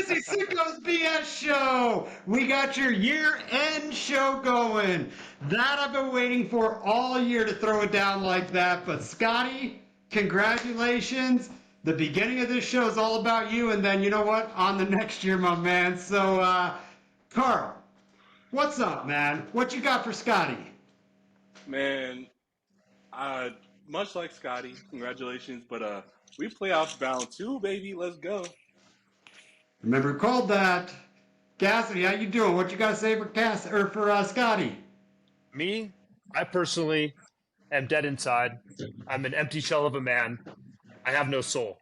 Fantasy Sickos BS show. We got your year-end show going. That I've been waiting for all year to throw it down like that. But Scotty, congratulations. The beginning of this show is all about you, and then you know what? On the next year, my man. So, Carl, what's up, man? What you got for Scotty? Man, much like Scotty, congratulations. But we playoff bound too, baby. Let's go. Remember who called that? Cassidy, how you doing? What you got to say for Scotty? Me, I personally am dead inside. I'm an empty shell of a man. I have no soul.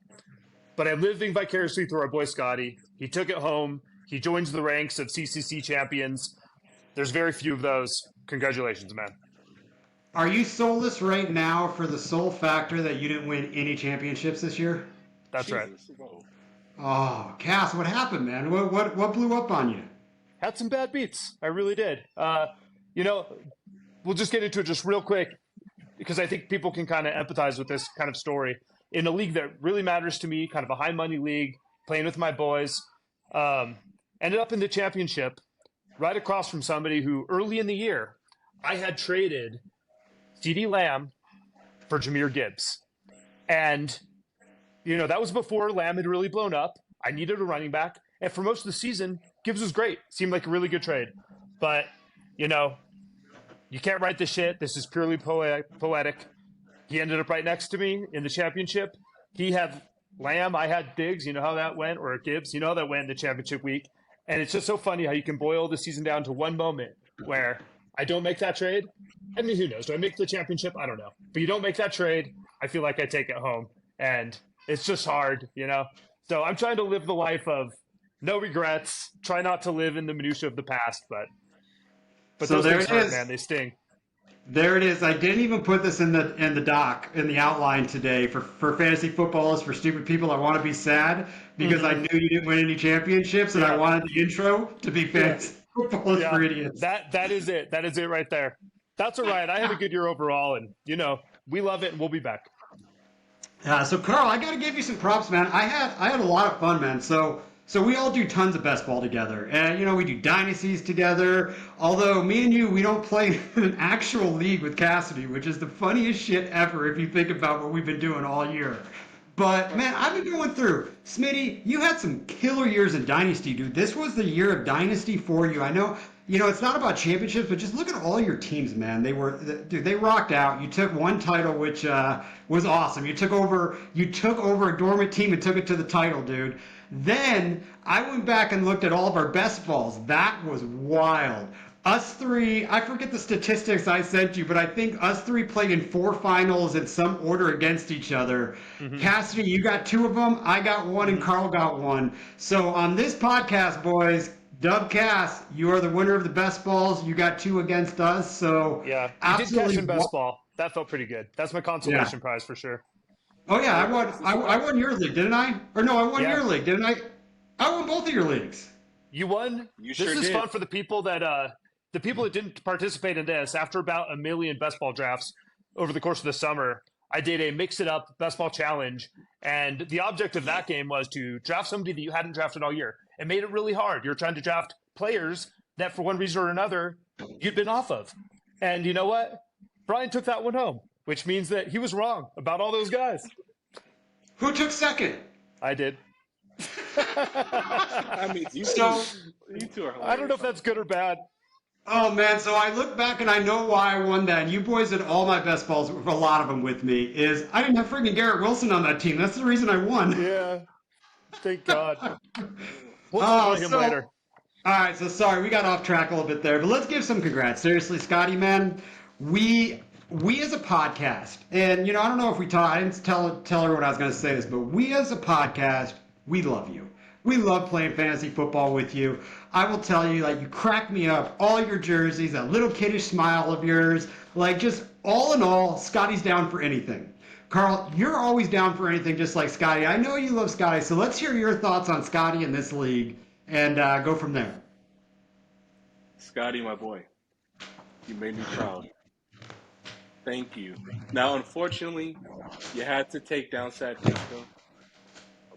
But I'm living vicariously through our boy Scotty. He took it home. He joins the ranks of CCC champions. There's very few of those. Congratulations, man. Are you soulless right now for the sole factor that you didn't win any championships this year? That's right. Whoa. Oh, Cass, what happened, man? What blew up on you? Had some bad beats. I really did. We'll just get into it just real quick because I think people can kind of empathize with this kind of story. In a league that really matters to me, kind of a high money league, playing with my boys, ended up in the championship right across from somebody who early in the year I had traded CeeDee Lamb for Jahmyr Gibbs. And, that was before Lamb had really blown up. I needed a running back. And for most of the season, Gibbs was great. Seemed like a really good trade. But, you can't write this shit. This is purely poetic. He ended up right next to me in the championship. He had Lamb. I had Diggs. You know how that went? Or Gibbs. You know how that went in the championship week. And it's just so funny how you can boil the season down to one moment where I don't make that trade. I mean, who knows? Do I make the championship? I don't know. But you don't make that trade, I feel like I take it home. And it's just hard, So I'm trying to live the life of no regrets. Try not to live in the minutia of the past, but so those there things it hurt, is. man. They sting. There it is. I didn't even put this in the doc in the outline today for fantasy football is for stupid people that want to be sad because I knew you didn't win any championships and I wanted the intro to be fantasy football is for idiots. That is it. That is it right there. That's all right. I had a good year overall, and we love it, and we'll be back. So Carl, I got to give you some props, man. I had a lot of fun, man. So we all do tons of best ball together, and we do dynasties together. Although me and you, we don't play in an actual league with Cassidy, which is the funniest shit ever if you think about what we've been doing all year. But man, I've been going through. Smitty, you had some killer years in dynasty, dude. This was the year of dynasty for you. I know. It's not about championships, but just look at all your teams, man. They rocked out. You took one title, which was awesome. You took over a dormant team and took it to the title, dude. Then I went back and looked at all of our best balls. That was wild. Us three, I forget the statistics I sent you, but I think us three played in 4 finals in some order against each other. Mm-hmm. Cassidy, you got 2 of them. I got 1, and Carl got 1. So on this podcast, boys, Dub Cass, you are the winner of the best balls. You got 2 against us. So yeah, you did cash in best ball. That felt pretty good. That's my consolation prize for sure. Oh yeah, I won your league, didn't I? Or no, I won your league, didn't I? I won both of your leagues. You won. This is fun for the people that didn't participate in this. After about 1 million best ball drafts over the course of the summer, I did a mix it up best ball challenge, and the object of that game was to draft somebody that you hadn't drafted all year. It made it really hard. You're trying to draft players that for one reason or another you'd been off of. And you know what? Brian took that one home, which means that he was wrong about all those guys. Who took second? I did. I mean, you two are hilarious. I don't know if that's good or bad. Oh man, so I look back and I know why I won that. You boys had all my best balls, a lot of them with me, is I didn't have freaking Garrett Wilson on that team. That's the reason I won. Yeah. Thank God. We'll talk about him later. All right, so sorry, we got off track a little bit there, but let's give some congrats. Seriously, Scotty, man, we as a podcast, and I don't know if I didn't tell everyone I was going to say this, but we as a podcast, we love you. We love playing fantasy football with you. I will tell you, you crack me up. All your jerseys, that little kiddish smile of yours, just all in all, Scotty's down for anything. Carl, you're always down for anything, just like Scotty. I know you love Scotty, so let's hear your thoughts on Scotty in this league and go from there. Scotty, my boy, you made me proud. Thank you. Now, unfortunately, you had to take down San Francisco.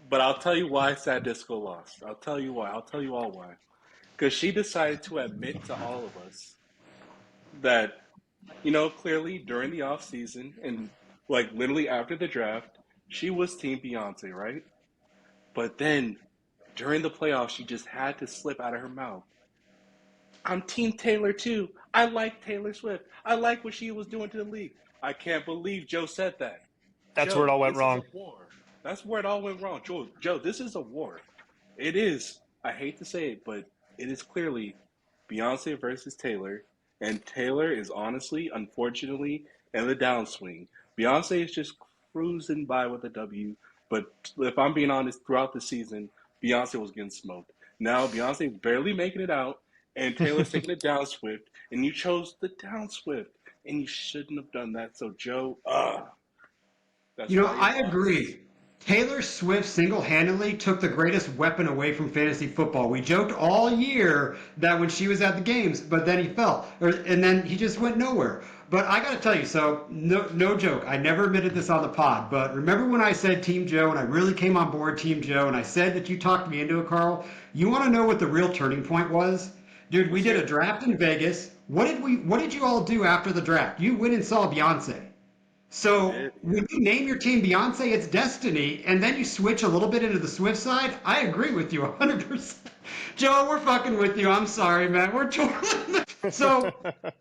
But I'll tell you why Sad Disco lost. I'll tell you why. I'll tell you all why. Because she decided to admit to all of us that, clearly during the off season and like literally after the draft, she was Team Beyonce, right? But then during the playoffs, she just had to slip out of her mouth. I'm Team Taylor too. I like Taylor Swift. I like what she was doing to the league. I can't believe Joe said that. That's where it Joe, all went this is a wrong. war. That's where it all went wrong. Joe, this is a war. It is. I hate to say it, but it is clearly Beyonce versus Taylor, and Taylor is honestly, unfortunately, in the downswing. Beyonce is just cruising by with a W, but if I'm being honest, throughout the season, Beyonce was getting smoked. Now Beyonce barely making it out, and Taylor's taking it down Swift, and you chose the down Swift, and you shouldn't have done that. So Joe, that's You know, why you I lost. agree. Taylor Swift single-handedly took the greatest weapon away from fantasy football. We joked all year that when she was at the games, but then he fell, and then he just went nowhere. But I got to tell you, so no joke. I never admitted this on the pod, but remember when I said Team Joe and I really came on board Team Joe and I said that you talked me into it, Carl? You want to know what the real turning point was? Dude, we Let's did hear a it. draft in Vegas. What did you all do after the draft? You went and saw Beyonce. We So did. when you name your team Beyonce, it's Destiny, and then you switch a little bit into the Swift side. I agree with you 100%. Joe, we're fucking with you. I'm sorry, man. We're totally. So,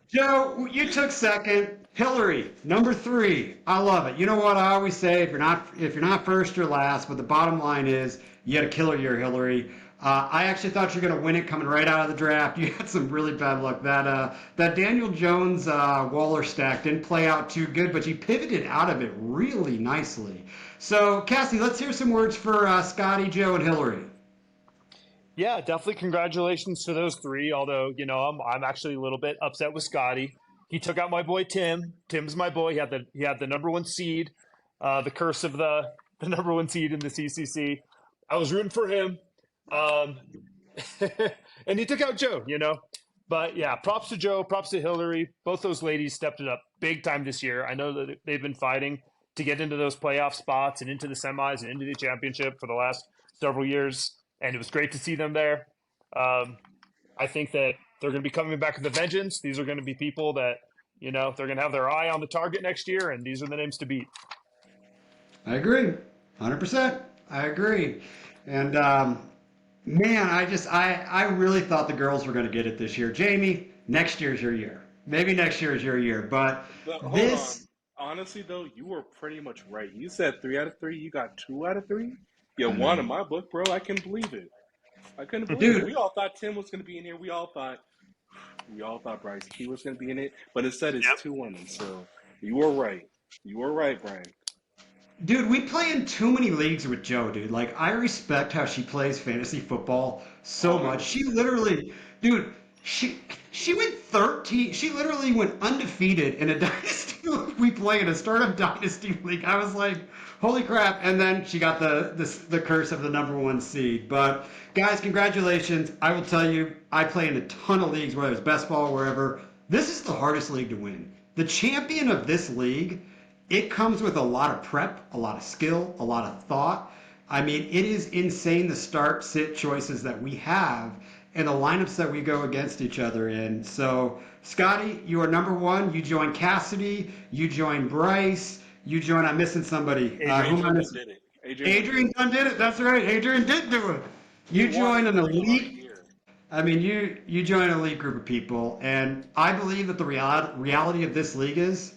Joe, you took second. Hillary, number three. I love it. You know what I always say: if you're not first, you're last. But the bottom line is, you had a killer year, Hillary. I actually thought you were going to win it coming right out of the draft. You had some really bad luck. That Daniel Jones Waller stack didn't play out too good, but you pivoted out of it really nicely. So, Cassie, let's hear some words for Scotty, Joe, and Hillary. Yeah, definitely congratulations to those three. Although, I'm actually a little bit upset with Scotty. He took out my boy Tim. Tim's my boy. He had the number one seed, the curse of the number one seed in the CCC. I was rooting for him, um, and he took out Joe. But yeah, props to Joe, props to Hillary. Both those ladies stepped it up big time this year. I know that they've been fighting to get into those playoff spots and into the semis and into the championship for the last several years, and it was great to see them there. Um, I think that they're going to be coming back with a vengeance. These are going to be people that they're going to have their eye on the target next year, and these are the names to beat. I agree, 100%. I agree. And man, I really thought the girls were going to get it this year. Jamie, next year's your year. Maybe next year is your year, but But hold on. this, Honestly, though, you were pretty much right. You said 3 out of 3. You got 2 out of 3. You I won in know, my book, bro. I couldn't believe it. I couldn't believe it. We dude. all thought Tim was going to be in here. We all thought Bryce Key was going to be in it, but instead it's two women. So you were right. You were right, Brian. Dude, we play in too many leagues with Joe, dude. Like, I respect how she plays fantasy football so much. She 100%. literally, dude, she she went 13. She literally went undefeated in a dynasty league we play in a startup dynasty league. I was like, holy crap! And then she got the curse of the number one seed. But guys, congratulations! I will tell you, I play in a ton of leagues, whether it's best ball, wherever. This is the hardest league to win. The champion of this league, it comes with a lot of prep, a lot of skill, a lot of thought. I mean, it is insane the start sit choices that we have and the lineups that we go against each other in. So, Scotty, you are number one. You join Cassidy. You join Bryce. You join. I'm missing somebody. Who am I Adrian done missing? did it. Adrian done did Adrian it. Dunn did it. That's right. Adrian did do it. He You won join his an league on our elite. year. I mean, you join an elite group of people, and I believe that the reality of this league is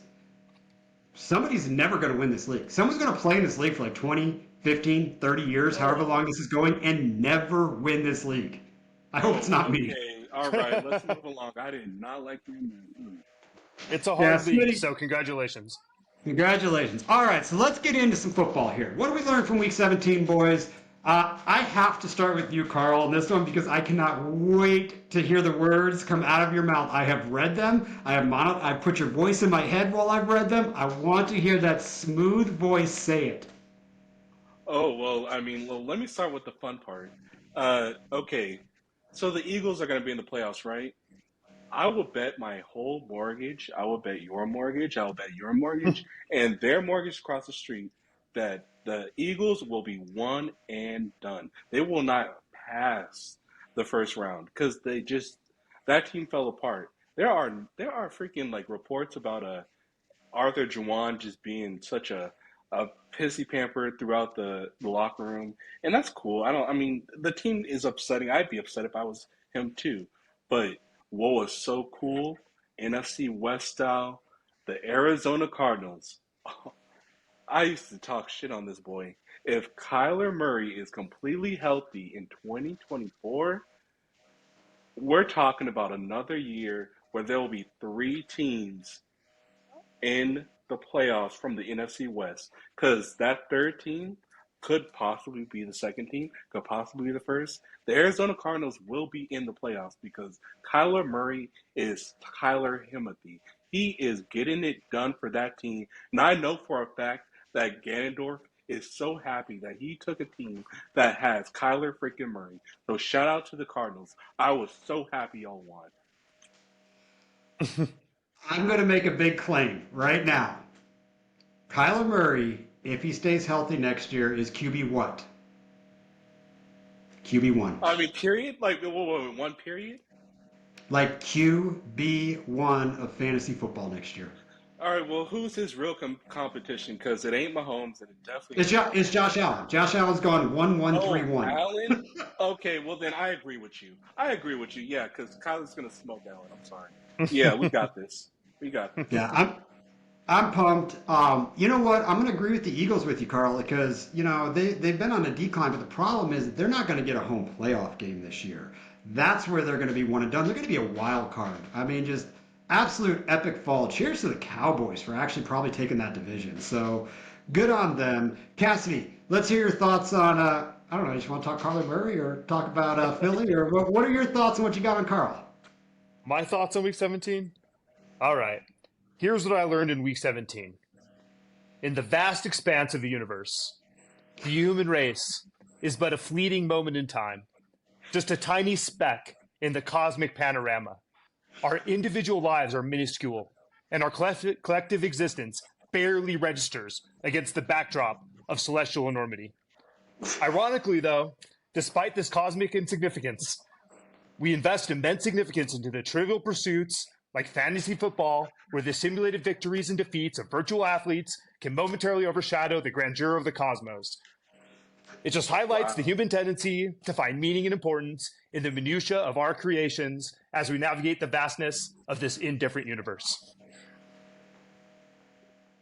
somebody's never going to win this league. Someone's going to play in this league for like 20, 15, 30 years, however Bro, long this is going, and never win this league. I hope it's bro, not me. okay. All right, let's move along. I did not like your man. It's a Yeah, hard league, Smitty, so congratulations. congratulations. All right, so let's get into some football here. What did we learn from week 17, boys? I have to start with you, Carl, on this one because I cannot wait to hear the words come out of your mouth. I have read them. I put your voice in my head while I've read them. I want to hear that smooth voice say it. Oh, well, I mean, well, let me start with the fun part. Okay, so the Eagles are going to be in the playoffs, right? I will bet my whole mortgage. I will bet your mortgage. I will bet your mortgage and their mortgage across the street that the Eagles will be one and done. They will not pass the first round because that team fell apart. There are freaking like reports about Arthur Juwan just being such a pissy pamper throughout the locker room, and that's cool. I mean, the team is upsetting. I'd be upset if I was him too. But what was so cool, NFC West style, the Arizona Cardinals. I used to talk shit on this boy. If Kyler Murray is completely healthy in 2024, we're talking about another year where there will be three teams in the playoffs from the NFC West because that third team could possibly be the second team, could possibly be the first. The Arizona Cardinals will be in the playoffs because Kyler Murray is Kyler Himothy. He is getting it done for that team. And I know for a fact that Ganondorf is so happy that he took a team that has Kyler freaking Murray. So shout out to the Cardinals. I was so happy y'all won. I'm going to make a big claim right now. Kyler Murray, if he stays healthy next year, is QB what? QB1. I mean, period? Like, one period? Like QB1 of fantasy football next year. All right, well, who's his real competition? Because it ain't Mahomes, and it definitely It's Josh Allen. Josh Allen's gone 1-1-3-1. Allen? Okay, well, then I agree with you. Yeah, because Kyler's going to smoke Allen. I'm sorry. Yeah, we got this. Yeah, I'm pumped. You know what? I'm going to agree with the Eagles with you, Carl, because they've been on a decline, but the problem is they're not going to get a home playoff game this year. That's where they're going to be one and done. They're going to be a wild card. I mean, just absolute epic fall. Cheers to the Cowboys for actually probably taking that division. So good on them. Cassidy, let's hear your thoughts on. I don't know. You just want to talk Kyler Murray or talk about Philly, or what are your thoughts on what you got on Carl? My thoughts on Week 17? All right. Here's what I learned in Week 17. In the vast expanse of the universe, the human race is but a fleeting moment in time, just a tiny speck in the cosmic panorama. Our individual lives are minuscule, and our collective existence barely registers against the backdrop of celestial enormity. Ironically, though, despite this cosmic insignificance, we invest immense significance into the trivial pursuits like fantasy football, where the simulated victories and defeats of virtual athletes can momentarily overshadow the grandeur of the cosmos. It just highlights the human tendency to find meaning and importance in the minutiae of our creations as we navigate the vastness of this indifferent universe.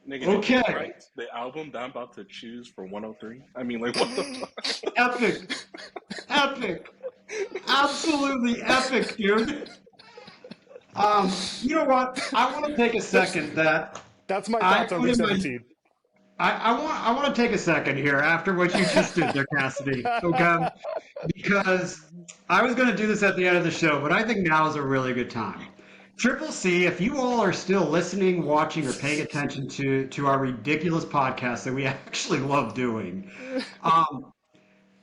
Nigga, Okay. did you write the album that I'm about to choose for 103? I mean, like, what the fuck? Epic, absolutely epic, dude. You know what? I want to take a second That's my thoughts on Week 17. I want to take a second here after what you just did there, Cassidy. Okay, because I was going to do this at the end of the show, but I think now is a really good time. Triple C, if you all are still listening, watching, or paying attention to our ridiculous podcast that we actually love doing,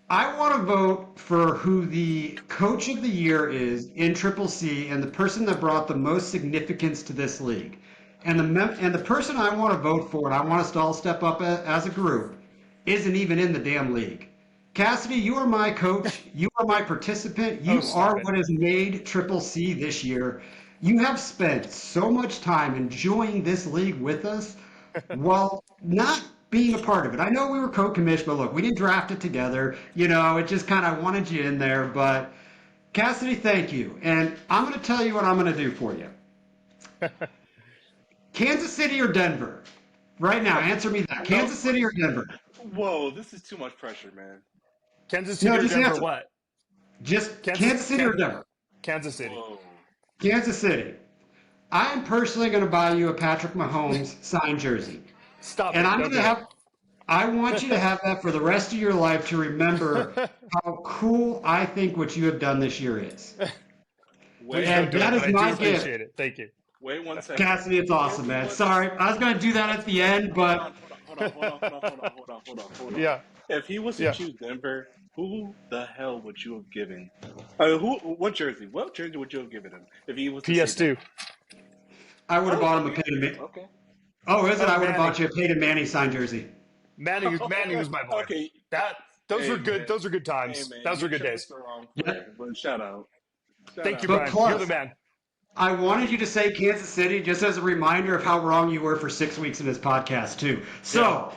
I want to vote for who the coach of the year is in Triple C and the person that brought the most significance to this league. And the person I want to vote for, and I want us to all step up as a group, isn't even in the damn league. Cassidy, you are my coach. You are my participant. You are what has made Triple C this year. You have spent so much time enjoying this league with us while not being a part of it. I know we were co-commissioned, but look, we didn't draft it together. It just kind of wanted you in there. But Cassidy, thank you. And I'm going to tell you what I'm going to do for you. Kansas City or Denver? Right now, answer me that. Kansas City or Denver? Whoa, this is too much pressure, man. Kansas City or Denver answer. What? Just Kansas City or Denver? Kansas City. Whoa. Kansas City. I am personally going to buy you a Patrick Mahomes signed jersey. Stop and it. I'm going to have. I want you to have that for the rest of your life to remember how cool I think what you have done this year is. Wait, and that is my gift. Appreciate it. Thank you. Wait 1 second. Cassidy, it's awesome, man. Sorry, I was going to do that at the end, but. Hold on. Yeah. If he was to choose Denver, who the hell would you have given? What jersey? What jersey would you have given him if he was to PS2? I would have bought him a Peyton Manning. Okay. Oh, is it? I would have bought you a Peyton Manning signed jersey. Manning was my boy. Okay. Those Hey, were good. man. Those were good Hey, times. man, Those you were good chose days. the wrong Yeah. player, but shout out. Shout Thank you, out. But Brian. You're the plus, man. I wanted you to say Kansas City just as a reminder of how wrong you were for 6 weeks in this podcast, too. So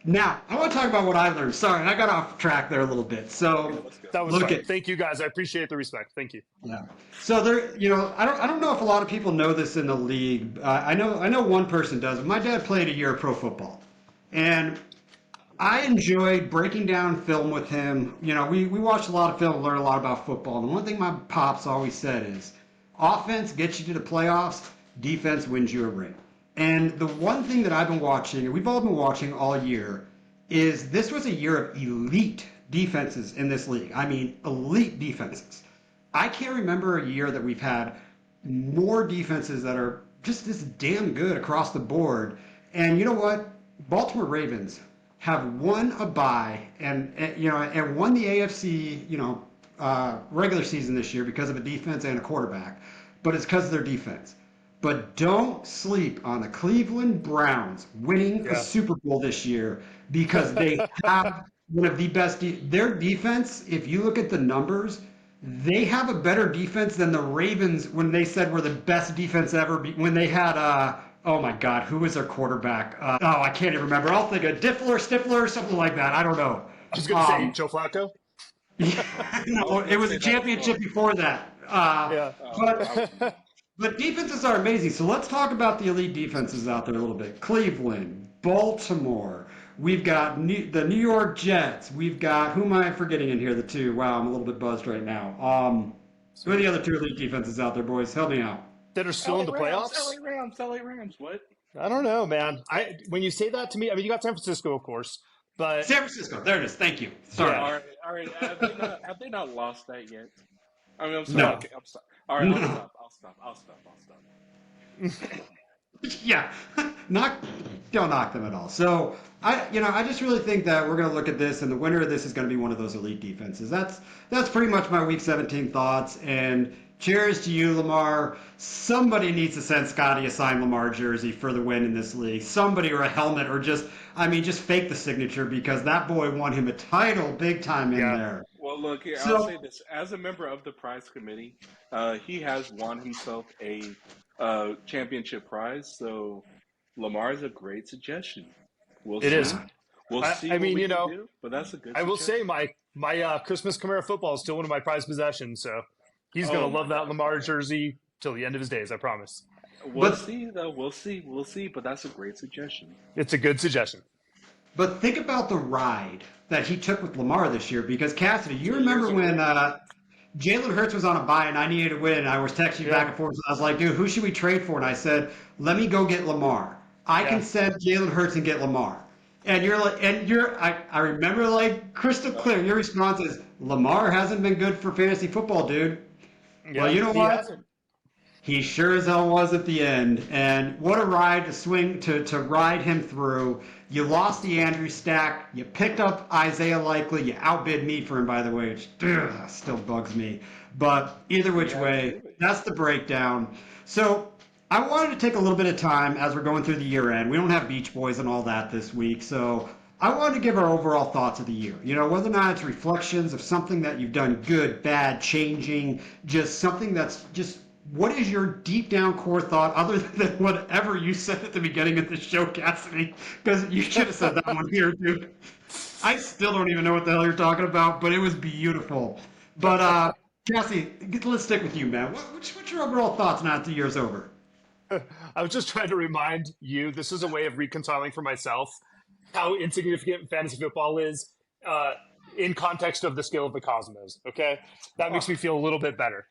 now I want to talk about what I learned. Sorry, I got off track there a little bit. Okay, So let's go. That was look fun. at Thank you, guys. I appreciate the respect. Thank you. yeah. So there, I don't know if a lot of people know this in the league. I know one person does. My dad played a year of pro football, and I enjoyed breaking down film with him. We watched a lot of film, learned a lot about football. And the one thing my pops always said is, offense gets you to the playoffs, defense wins you a ring. And the one thing that I've been watching, and we've all been watching all year, is this was a year of elite defenses in this league. I mean, elite defenses. I can't remember a year that we've had more defenses that are just this damn good across the board. And you know what? Baltimore Ravens have won a bye and won the AFC regular season this year because of a defense and a quarterback, but it's because of their defense. But don't sleep on the Cleveland Browns winning a Yeah. Super Bowl this year because they have one of the best. Their defense, if you look at the numbers, they have a better defense than the Ravens when they said we're the best defense ever. When they had, oh my God, who was their quarterback? I can't even remember. I'll think of Stifler, or something like that. I don't know. I was going to say Joe Flacco. I No, was it gonna was say a that as championship well. before that. Yeah. But but defenses are amazing. So let's talk about the elite defenses out there a little bit. Cleveland, Baltimore. We've got the New York Jets. We've got, who am I forgetting in here? The two. Wow, I'm a little bit buzzed right now. Who are the other two elite defenses out there, boys? Help me out. That are still in LA the Rams, playoffs? LA Rams. What? I don't know, man. When you say that to me, I mean, you got San Francisco, of course, but San Francisco. There it is. Thank you. Sorry. yeah. All right. Have they not lost that yet? I mean, I'm sorry. No. No. Okay, I'm sorry. All right, No. I'll stop. Yeah, knock, don't knock them at all. So I just really think that we're going to look at this, and the winner of this is going to be one of those elite defenses. That's pretty much my Week 17 thoughts. And cheers to you, Lamar. Somebody needs to send Scotty a signed Lamar jersey for the win in this league. Somebody, or a helmet, or just fake the signature, because that boy won him a title big time in Yeah. there. Well, look here. I'll So say this: as a member of the prize committee, he has won himself a championship prize. So Lamar is a great suggestion. We'll It is. see. We'll see I what mean, we can do. But that's a good I will say suggestion. my Christmas Camaro football is still one of my prized possessions, so he's Oh gonna my love that God. Lamar jersey till the end of his days. I promise. We'll but see, though. We'll see. We'll see. But that's a great suggestion. It's a good suggestion. But think about the ride that he took with Lamar this year, because Cassidy, you 2 years remember in a when row. Jalen Hurts was on a bye and I needed to win, and I was texting you back Yeah. and forth. I was like, dude, who should we trade for? And I said, let me go get Lamar. I can Yeah. send Jalen Hurts and get Lamar. And I remember like crystal Uh, clear. Your response is, Lamar hasn't been good for fantasy football, dude. Well, Yeah. you know He what? hasn't. He sure as hell was at the end. And what a ride to ride him through. You lost the Andrew stack. You picked up Isaiah Likely. You outbid me for him, by the way, which still bugs me. But either he which had to way, do it. that's the breakdown. So I wanted to take a little bit of time as we're going through the year end. We don't have Beach Boys and all that this week. So I wanted to give our overall thoughts of the year. Whether or not it's reflections of something that you've done good, bad, changing, just something that's just, what is your deep down core thought other than whatever you said at the beginning of the show, Cassidy? Because you should have said that one here, dude. I still don't even know what the hell you're talking about, but it was beautiful. But Cassie, let's stick with you, man. What's your overall thoughts now that the year's over? I was just trying to remind you. This is a way of reconciling for myself how insignificant fantasy football is uh, in context of the scale of the cosmos. Okay, that makes Oh, me feel a little bit better.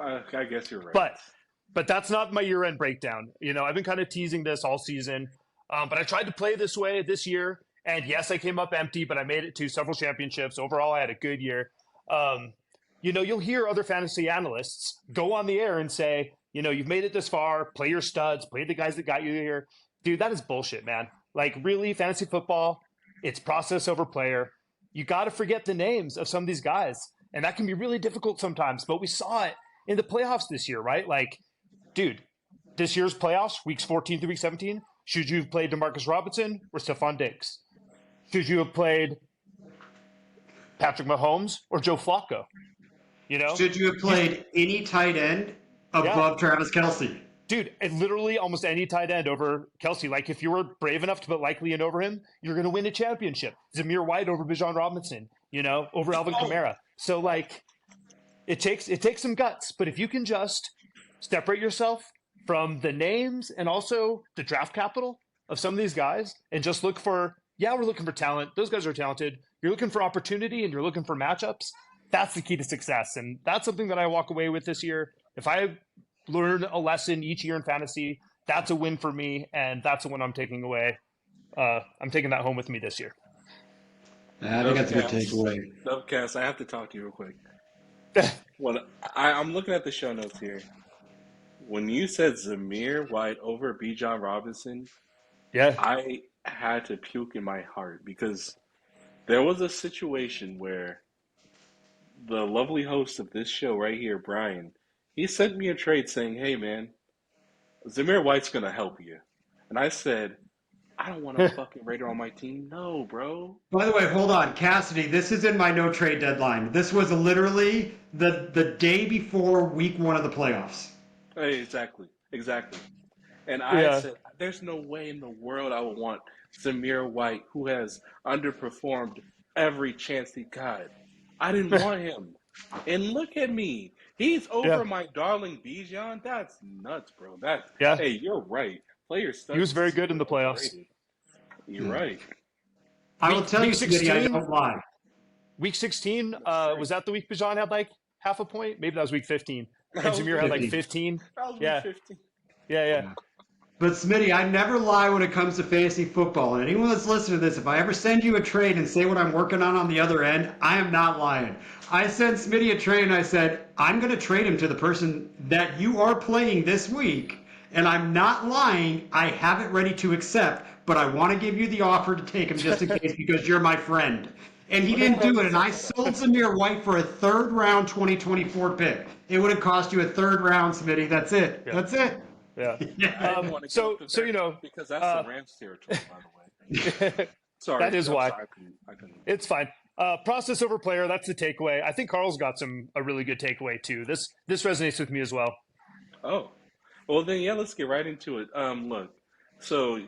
I guess you're right. But that's not my year end breakdown. I've been kind of teasing this all season, but I tried to play this way this year. And yes, I came up empty, but I made it to several championships. Overall, I had a good year. Um, you'll hear other fantasy analysts go on the air and say, you've made it this far, play your studs, play the guys that got you here. Dude, that is bullshit, man. Like, really, fantasy football, it's process over player. You got to forget the names of some of these guys. And that can be really difficult sometimes. But we saw it in the playoffs this year, right? Like, dude, this year's playoffs, weeks 14 through week 17, should you have played Demarcus Robinson or Stephon Diggs? Should you have played Patrick Mahomes or Joe Flacco? You know, Should you have you, played any tight end yeah, above Travis Kelsey? dude, and literally almost any tight end over Kelsey. Like if you were brave enough to put Likely in over him, you're going to win a championship. Zamir White over Bijan Robinson, over Alvin Oh, Kamara. So like it takes some guts, but if you can just separate yourself from the names and also the draft capital of some of these guys and just look for, yeah, we're looking for talent. Those guys are talented. You're looking for opportunity and you're looking for matchups. That's the key to success. And that's something that I walk away with this year. If I learn a lesson each year in fantasy, that's a win for me. And that's the one I'm taking away. I'm taking that home with me this year. I think that's a good Dubcast. takeaway. Dubcast, I have to talk to you real quick. Well, I'm looking at the show notes here. When you said Zamir White over Bijan Robinson, Yeah. I had to puke in my heart because there was a situation where the lovely host of this show right here, Brian, he sent me a trade saying, "Hey man, Zamir White's gonna help you," and I said, "I don't want a fucking Raider on my team. No, bro." By the way, hold on, Cassidy. This is in my no trade deadline. This was literally the day before week 1 of the playoffs. Hey, exactly, exactly. And I Yeah. said, "There's no way in the world I would want Zamir White, who has underperformed every chance he got. I didn't want him." And look at me. He's Yeah. over my darling Bijan. That's nuts, bro. That's Yeah. hey, you're right. Player He was studs is very good in super the playoffs. overrated. You're Yeah. right. I will Week tell you, week Smitty, I 16, don't lie. week 16, That's right. was that the week Bijan had like half a point? Maybe that was week 15. And That was Zamir week had like 50. 15. that was week Yeah. 15. Yeah. Yeah. Yeah. But Smitty, I never lie when it comes to fantasy football. And anyone that's listening to this, if I ever send you a trade and say what I'm working on the other end, I am not lying. I sent Smitty a trade and I said, I'm going to trade him to the person that you are playing this week. And I'm not lying. I have it ready to accept, but I want to give you the offer to take him just in case because you're my friend. And he Well, then didn't why don't do you it. And set I that up? sold Zamir White for a third round 2024 pick. It would have cost you a third round, Smitty. That's it. Yeah. That's it. Yeah. I Yeah. didn't want to give up the So third because that's the uh, Rams territory, by the way. that Sorry, is I'm why. sorry, I couldn't. It's fine. Process over player. That's the takeaway. I think Carl's got a really good takeaway too. This resonates with me as well. Oh, well then, yeah, let's get right into it. Look, so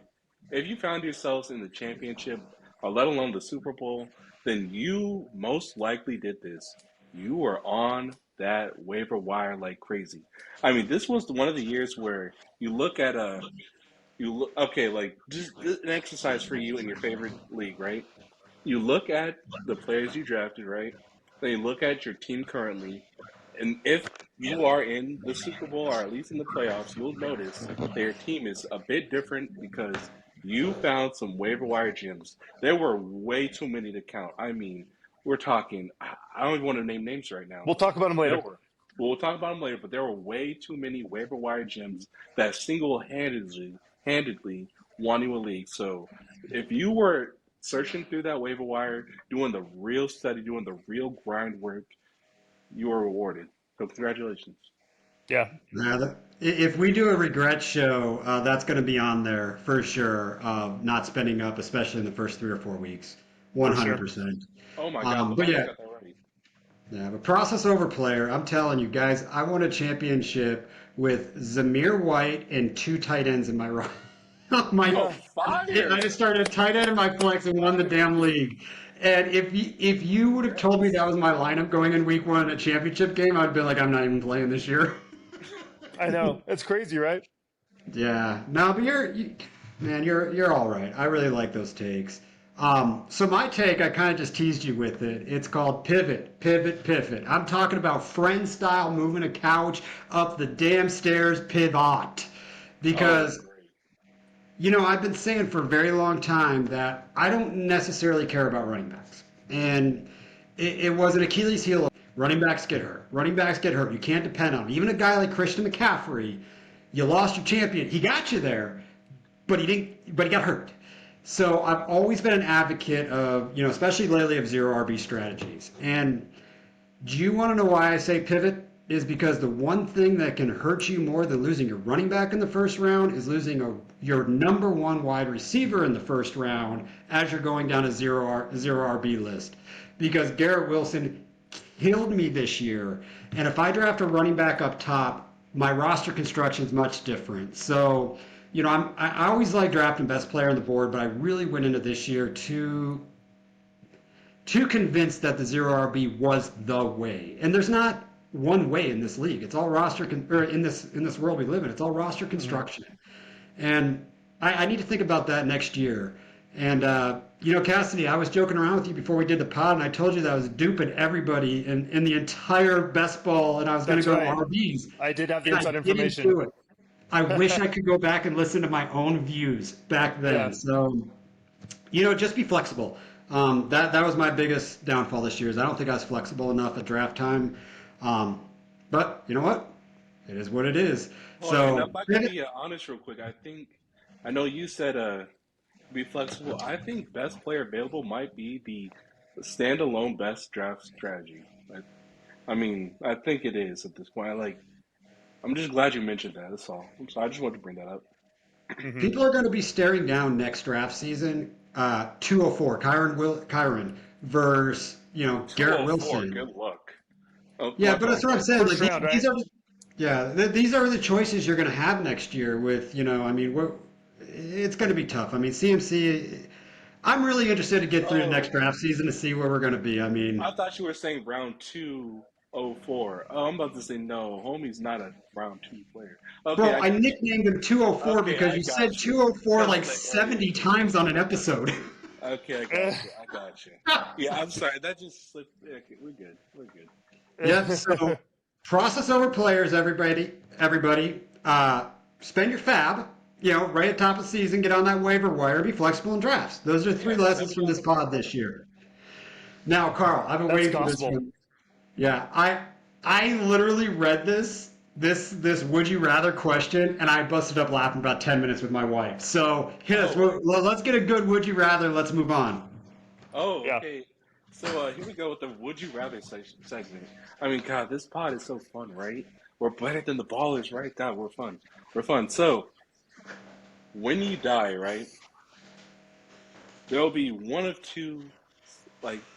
if you found yourselves in the championship, or let alone the Super Bowl, then you most likely did this. You were on that waiver wire like crazy. I mean, this was one of the years where you look at okay, like just an exercise for you in your favorite league, right? You look at the players you drafted, right? Then you look at your team currently, and if you are in the Super Bowl or at least in the playoffs, you'll notice that your team is a bit different because you found some waiver wire gems. There were way too many to count. I mean, we're talking, I don't even want to name names right now, We'll but talk about him there later. were, we'll talk about them later, but there were way too many waiver wire gems that handedly won you a league. So if you were searching through that waiver wire, doing the real study, doing the real grind work, you are rewarded. So congratulations. Yeah, If we do a regret show, that's going to be on there for sure. Not spending up, especially in the first 3 or 4 weeks, for sure. 100%. Oh my God, But Levinas yeah, got that right. yeah. But process over player. I'm telling you guys, I won a championship with Zamir White and 2 tight ends in my my. Oh, Yeah, I fire! just started a tight end in my flex and won the Fire! damn league. And if you would have told me that Congrats. was my lineup going in week 1 in a championship game, I'd be like, I'm not even playing this year. I know. It's crazy, right? Yeah, no, but man, you're all right. I really like those takes. So my take, I kind of just teased you with it. It's called pivot, pivot, pivot. I'm talking about friend style, moving a couch up the damn stairs, pivot. Oh, Because great. I've been saying for a very long time that I don't necessarily care about running backs, and it was an Achilles heel. Running backs get hurt. Running backs get hurt. You can't depend on them. Even a guy like Christian McCaffrey, you lost your champion. He got you there, but he didn't. But he got hurt. So I've always been an advocate of, especially lately, of zero RB strategies. And do you want to know why I say pivot? is because the one thing that can hurt you more than losing your running back in the first round is losing your number one wide receiver in the first round as you're going down a zero RB list. Because Garrett Wilson killed me this year, and if I draft a running back up top, my roster construction is much different. So, I always like drafting best player on the board, but I really went into this year too convinced that the zero RB was the way. And there's not one way in this league. It's all or in this world we live in. It's all roster construction. And I need to think about that next year. And Cassidy, I was joking around with you before we did the pod, and I told you that I was duping everybody in the entire best ball, and I was going to go right. to RBs. I did have the And inside I information. didn't do it. I wish I could go back and listen to my own views back then. Yeah. So, just be flexible. That was my biggest downfall this year. Is I don't think I was flexible enough at draft time. But you know what? It is what it is. Well, So and if I can be honest real quick, I know you said be flexible. I think best player available might be the standalone best draft strategy. I think it is at this point. I'm just glad you mentioned that. That's all. I just wanted to bring that up. people are going to be staring down next draft season. 204, Kyron versus Garrett 204, Wilson. good luck. Oh, Yeah, but that's what I'm saying. First Like round, these right? these are the choices you're going to have next year. With it's going to be tough. I mean, CMC. I'm really interested to get through the next draft season to see where we're going to be. I mean, I thought you were saying round 204. Oh, I'm about to say no. Homie's not a round 2 player. Okay, bro, I nicknamed him 204 okay, because I you got said you. 204 like Because of the 70 area. times on an episode. Okay, I got you. Yeah, I'm sorry. That just slipped. Okay, we're good. We're good. Yep. So process over players, everybody. Spend your fab. Right at top of the season, get on that waiver wire, be flexible in drafts. Those are three Yeah, lessons spend it from on this the pod fab. this year. Now, Carl, I've been That's waiting for this gospel. one. Yeah, I literally read this would you rather question, and I busted up laughing about 10 minutes with my wife. So let's get a good would you rather. Let's move on. Oh, Yeah. okay. So here we go with the Would You Rather segment. I mean, God, this pod is so fun, right? We're better than the ballers, right? God, we're fun. We're fun. So when you die, right, there'll be one of two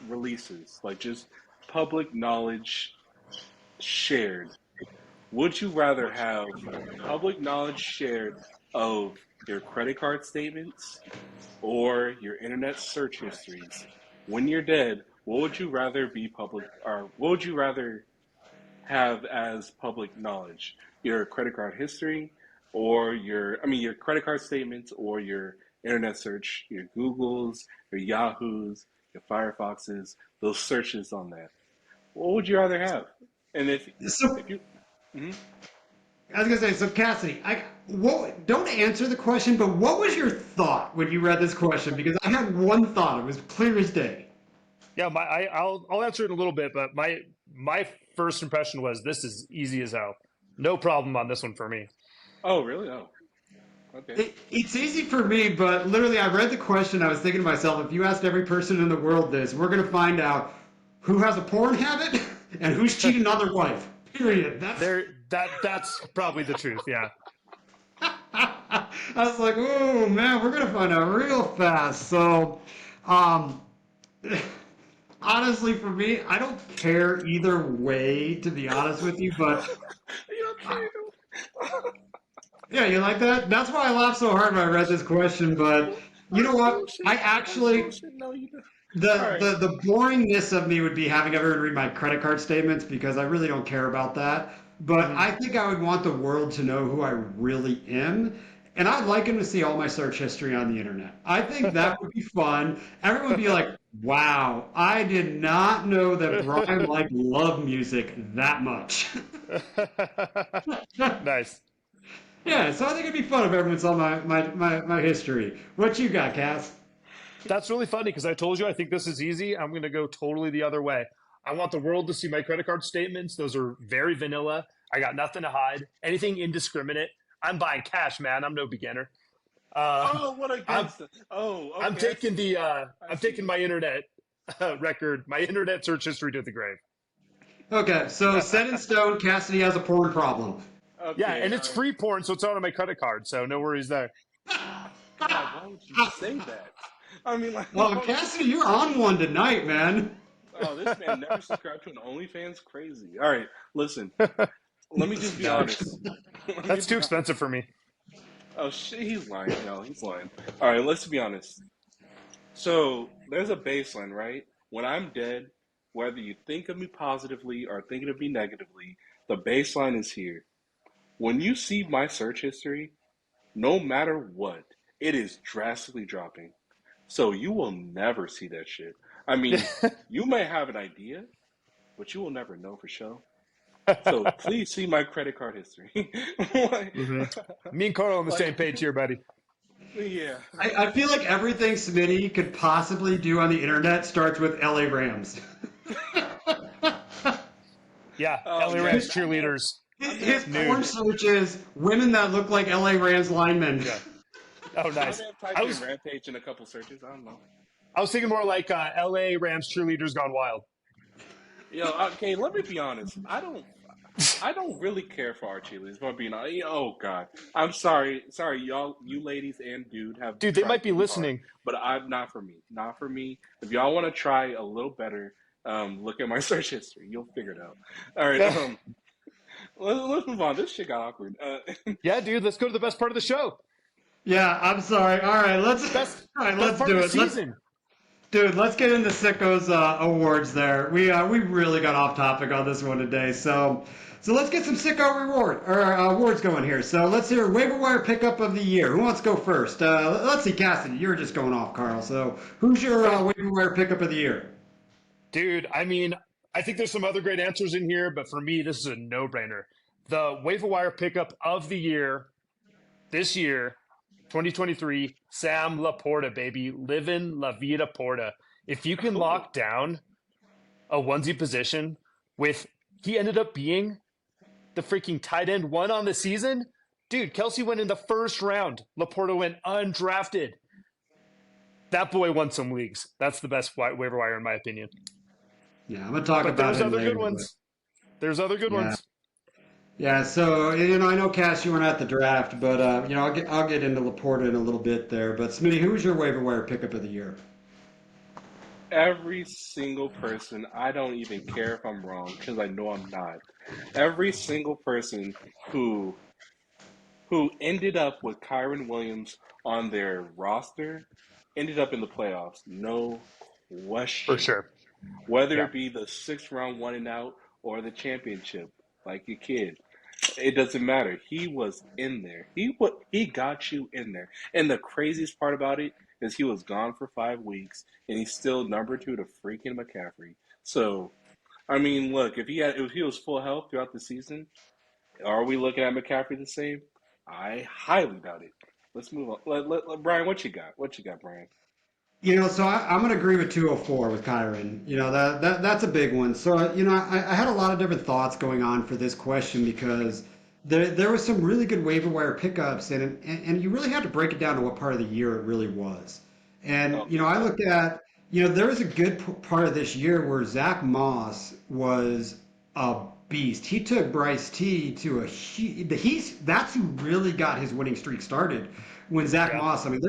releases, just public knowledge shared. Would you rather have public knowledge shared of your credit card statements or your internet search histories? When you're dead, what would you rather be public, or what would you rather have as public knowledge? Your credit card history, or your credit card statements, or your internet search, your Googles, your Yahoos, your Firefoxes, those searches on that. What would you rather have? And So if you, mhm. I was gonna say, so Cassidy, don't answer the question, but what was your thought when you read this question? Because I had one thought; it was clear as day. Yeah, I'll answer it in a little bit, but my first impression was this is easy as hell. No problem on this one for me. Oh really? Oh, okay. It's easy for me, but literally, I read the question. I was thinking to myself, if you asked every person in the world this, we're gonna find out who has a porn habit and who's cheating on their wife. Period. That's probably the truth. Yeah. I was like, oh man, we're gonna find out real fast. So, um, honestly, for me, I don't care either way, to be honest with you. But You uh, okay? yeah, you like that? That's why I laughed so hard when I read this question. But you know That's what? bullshit. I That's actually bullshit. No, you don't. All the right. the the boringness of me would be having everyone read my credit card statements because I really don't care about that. But Mhm. I think I would want the world to know who I really am. And I'd like them to see all my search history on the internet. I think that would be fun. Everyone would be like, wow, I did not know that Brian liked love music that much. Nice. Yeah, so I think it'd be fun if everyone saw my history. What you got, Cass? That's really funny because I told you I think this is easy. I'm going to go totally the other way. I want the world to see my credit card statements. Those are very vanilla. I got nothing to hide. Anything indiscriminate. I'm buying cash, man. I'm no beginner. Uh, Oh, what a I'm gangster. Oh, I'm okay. I taking see. I I'm see. taking my internet record, my internet search history to the grave. Okay, so set in stone, Cassidy has a porn problem. Yeah, Okay, and it's free porn, so it's on my credit card, so no worries there. God, why would you say that? I mean, like, why Oh, would you? Cassidy, you're on one tonight, man. Oh, this man never subscribed to an OnlyFans. Crazy. All right, listen. Let me just be No, honest. Let me that's too be honest. expensive for me. Oh shit, he's lying. No, he's lying. All right, let's be honest. So there's a baseline, right? When I'm dead, whether you think of me positively or thinking of me negatively, the baseline is here. When you see my search history, no matter what, it is drastically dropping. So you will never see that shit. I mean, you may have an idea, but you will never know for sure. So please see my credit card history. like, hmm Me and Carl on the same like, page here, buddy. yeah. I feel like everything Smitty could possibly do on the internet starts with LA Rams. Yeah, Oh LA man, Rams cheerleaders, I may have His typed porn nude. in. search is women that look like LA Rams linemen. Yeah. Oh, I nice. may have I typed in was Rampage in a couple searches. I don't know. I was thinking more like LA Rams cheerleaders gone wild. Yo, okay, let me be honest. I don't really care for our cheerleaders. If I'm being honest. Oh God, I'm sorry, y'all, you ladies and dude have Dude, they tried might be really hard, listening. but I'm not for me. Not for me. If y'all want to try a little better, look at my search history. You'll figure it out. All right, let's move on. This shit got awkward. Yeah, dude, let's go to the best part of the show. Yeah, I'm sorry. Best All right, best let's part of do the it. season. Dude, let's get into Sicko's awards. There, we really got off topic on this one today. So let's get some Sicko reward or awards going here. So let's hear waiver wire pickup of the year. Who wants to go first? Let's see, Cassidy. You were just going off, Carl. So who's your Okay. waiver wire pickup of the year? Dude, I mean, I think there's some other great answers in here, but for me, this is a no-brainer. The waiver wire pickup of the year this year, 2023, Sam Laporta, baby. Living La Vida Porta. If you can Oh, lock down a onesie position with, he ended up being the freaking tight end one on the season. Dude, Kelsey went in the first round. Laporta went undrafted. That boy won some leagues. That's the best waiver wire, in my opinion. Yeah, I'm gonna talk But about there's him other good later. But ones. There's other good yeah, ones. yeah. So I know Cass, you weren't at the draft, but I'll get into Laporta in a little bit there. But Smitty, who was your waiver wire pickup of the year? every single person. I don't even care if I'm wrong because I know I'm not. Every single person who who ended up with Kyron Williams on their roster ended up in the playoffs. No For question. sure. Whether Yeah. it be the sixth round one and out or the championship, like your kid, it doesn't matter. He was in there. He got you in there. And the craziest part about it is he was gone for 5 weeks and he's still number two to freaking McCaffrey. So I mean, look, if he was full health throughout the season, are we looking at McCaffrey the same? I highly doubt it. Let's move on. Brian, what you got? What you got, Brian? So I'm going to agree with 204 with Kyron. That's a big one. So I had a lot of different thoughts going on for this question because there was some really good waiver wire pickups and you really had to break it down to what part of the year it really was. And Oh, big I time. looked at there was a good part of this year where Zach Moss was a beast. He took Bryce T to he's that's who really got his winning streak started when Zach Yeah. Moss. I mean,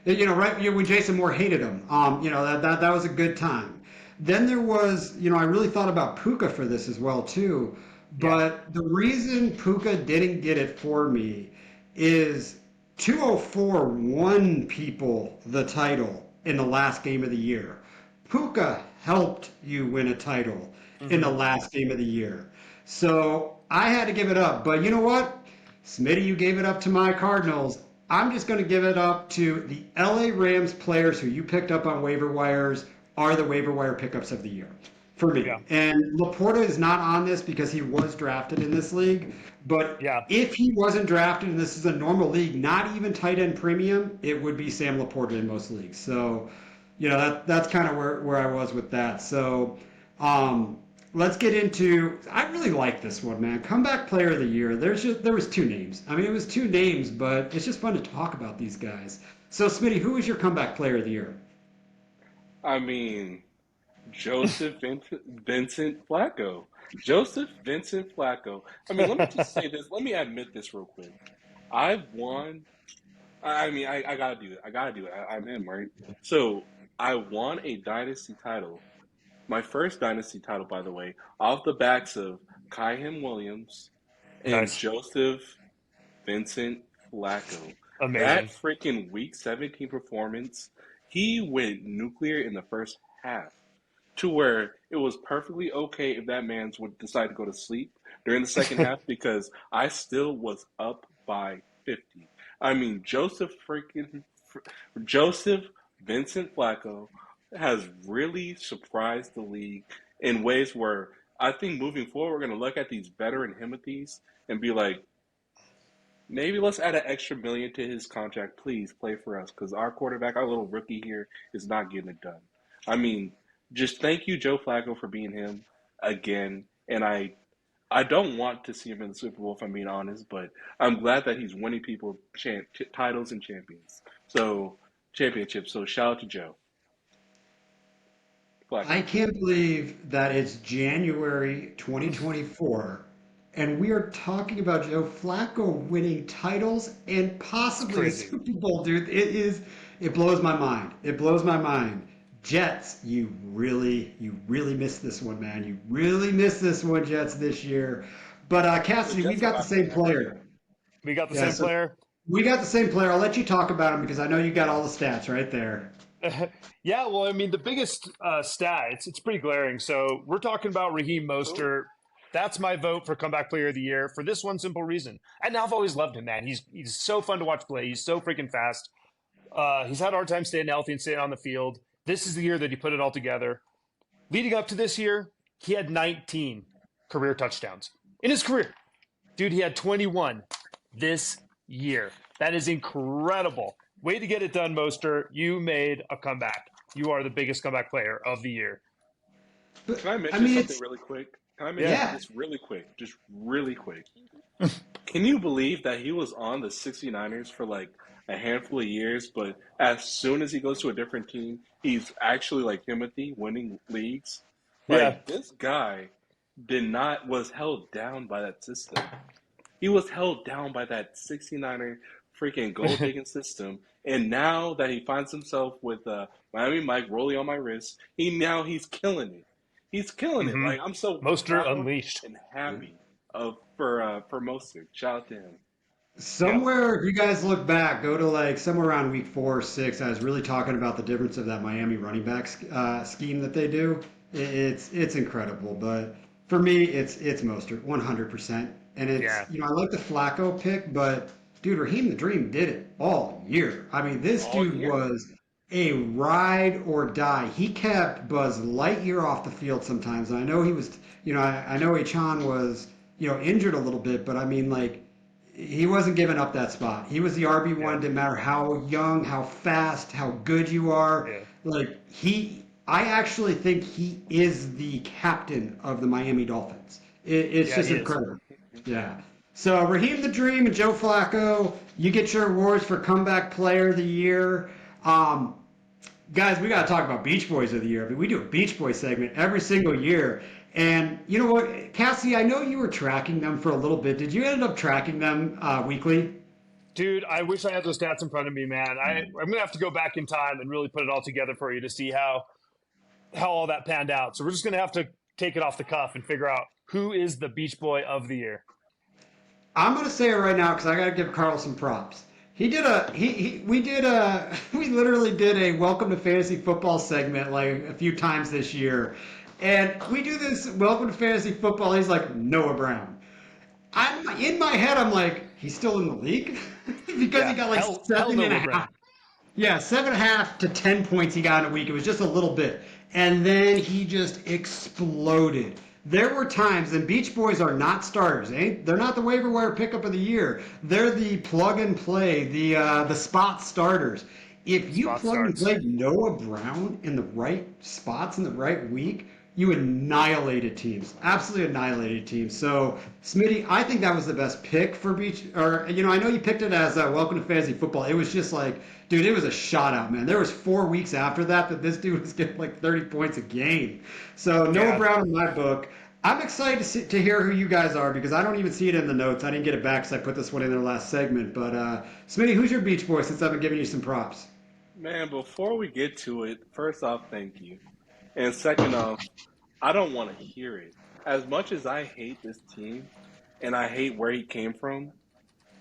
right when Jason Moore hated him. That was a good time. Then there was, I really thought about Puka for this as well too. Yeah. But the reason Puka didn't get it for me is 204 won people the title in the last game of the year. Puka helped you win a title in hmm the last game of the year. So I had to give it up. But you know what? Smitty, you gave it up to my Cardinals. I'm just going to give it up to the LA Rams players who you picked up on waiver wires are the waiver wire pickups of the year for me. Yeah. And Laporta is not on this because he was drafted in this league. But Yeah. if he wasn't drafted and this is a normal league, not even tight end premium, it would be Sam Laporta in most leagues. So, that's kind of where I was with that. So, um, let's get into. I really like this one, man. Comeback Player of the Year. There was two names. I mean, it was two names, but it's just fun to talk about these guys. So, Smitty, who was your Comeback Player of the Year? I mean, Vincent Flacco. Joseph Vincent Flacco. I mean, let me just say this. Let me admit this real quick. I've won. I mean, I gotta do it. I gotta do it. I'm him, right? So I won a dynasty title. My first dynasty title, by the way, off the backs of Kyhem Williams and Nice. Joseph Vincent Flacco. That Amazing. freaking Week 17 performance, he went nuclear in the first half to where it was perfectly okay if that man would decide to go to sleep during the second half because I still was up by 50. I mean, Joseph Vincent Flacco has really surprised the league in ways where I think moving forward we're going to look at these veteran Himothy's and be like, maybe let's add an extra million to his contract. Please play for us because our quarterback, our little rookie here, is not getting it done. I mean, just thank you, Joe Flacco, for being him again. And I don't want to see him in the Super Bowl, if I'm being honest, but I'm glad that he's winning people titles and championships. So shout out to Joe I Flacco. can't believe that it's January 2024 and we are talking about Joe Flacco winning titles and It's possibly a crazy. Super Bowl, dude. It blows my mind. It blows my mind. Jets, you really missed this one, man. You really missed this one, Jets, this year. But The Cassidy, we've Jets are got the about to same never player. again. We got the Yeah, same so player. we got the same player. I'll let you talk about him because I know you got all the stats right there. Yeah, well, I mean, the biggest stat, it's pretty glaring. So we're talking about Raheem Who? Mostert. That's my vote for comeback player of the year for this one simple reason. And I've always loved him, man. He's so fun to watch play. He's so freaking fast. He's had a hard time staying healthy and staying on the field. This is the year that he put it all together. Leading up to this year, he had 19 career touchdowns in his career. Dude, he had 21 this year. That is incredible. Way to get it done, Moster. You made a comeback. You are the biggest comeback player of the year. But Can I I mention mean, something it's really quick? Can I mention Yeah. yeah. this really quick? Just really quick. Can you believe that he was on the 69ers for like a handful of years, but as soon as he goes to a different team, he's actually like Timothy winning leagues? Yeah. Like this guy was held down by that system. He was held down by that 69er freaking gold digging system. And now that he finds himself with Miami Mike rolling on my wrist, he's killing it. He's killing it. Mm-hmm. Like I'm so Moster proud unleashed. and happy of for Mostert. Shout out to him. Yeah. Somewhere, if you guys look back, go to like somewhere around week 4 or 6. I was really talking about the difference of that Miami running back scheme that they do. It's incredible, but for me, it's Mostert 100%. And it's Yeah. I like the Flacco pick, but dude, Raheem the Dream did it all year. I mean, this All dude year. was a ride or die. He kept Buzz Lightyear off the field sometimes. And I know he was, I know Achan was, injured a little bit, but I mean, like he wasn't giving up that spot. He was the Yeah. RB1. Didn't matter how young, how fast, how good you are. Yeah. Like I actually think he is the captain of the Miami Dolphins. It's Yeah, just he is. incredible. Yeah. So Raheem the Dream and Joe Flacco, you get your awards for comeback player of the year. Um, Guys, we got to talk about Beach Boys of the year. I mean, we do a Beach Boys segment every single year. And you know what, Cassie, I know you were tracking them for a little bit. Did you end up tracking them weekly? Dude, I wish I had those stats in front of me, man. I'm gonna have to go back in time and really put it all together for you to see how all that panned out. So we're just gonna have to take it off the cuff and figure out who is the Beach Boy of the year. I'm gonna say it right now because I got to give Carl some props. He did a he we did a we literally did a welcome to fantasy football segment like a few times this year, and we do this welcome to fantasy football. He's like Noah Brown. I'm in my head. I'm like he's still in the league because he Yeah, got like hell, seven and a Noah half. Brown. Yeah, 7.5 to 10 points he got in a week. It was just a little bit. And then he just exploded. There were times, and Beach Boys are not starters. They're not the waiver wire pickup of the year. They're the plug and play, the spot starters. If you Spot plug and starts. play Noah Brown in the right spots in the right week, you annihilated teams, absolutely annihilated teams. So, Smitty, I think that was the best pick for Beach. Or I know you picked it as Welcome to Fantasy Football. It was just like, dude, it was a shot out, man. There was 4 weeks after that this dude was getting like 30 points a game. So Noah Yeah. Brown in my book. I'm excited to hear who you guys are because I don't even see it in the notes. I didn't get it back because I put this one in their last segment. But Smitty, who's your Beach Boy since I've been giving you some props? Man, before we get to it, first off, thank you. And second off, I don't want to hear it. As much as I hate this team and I hate where he came from,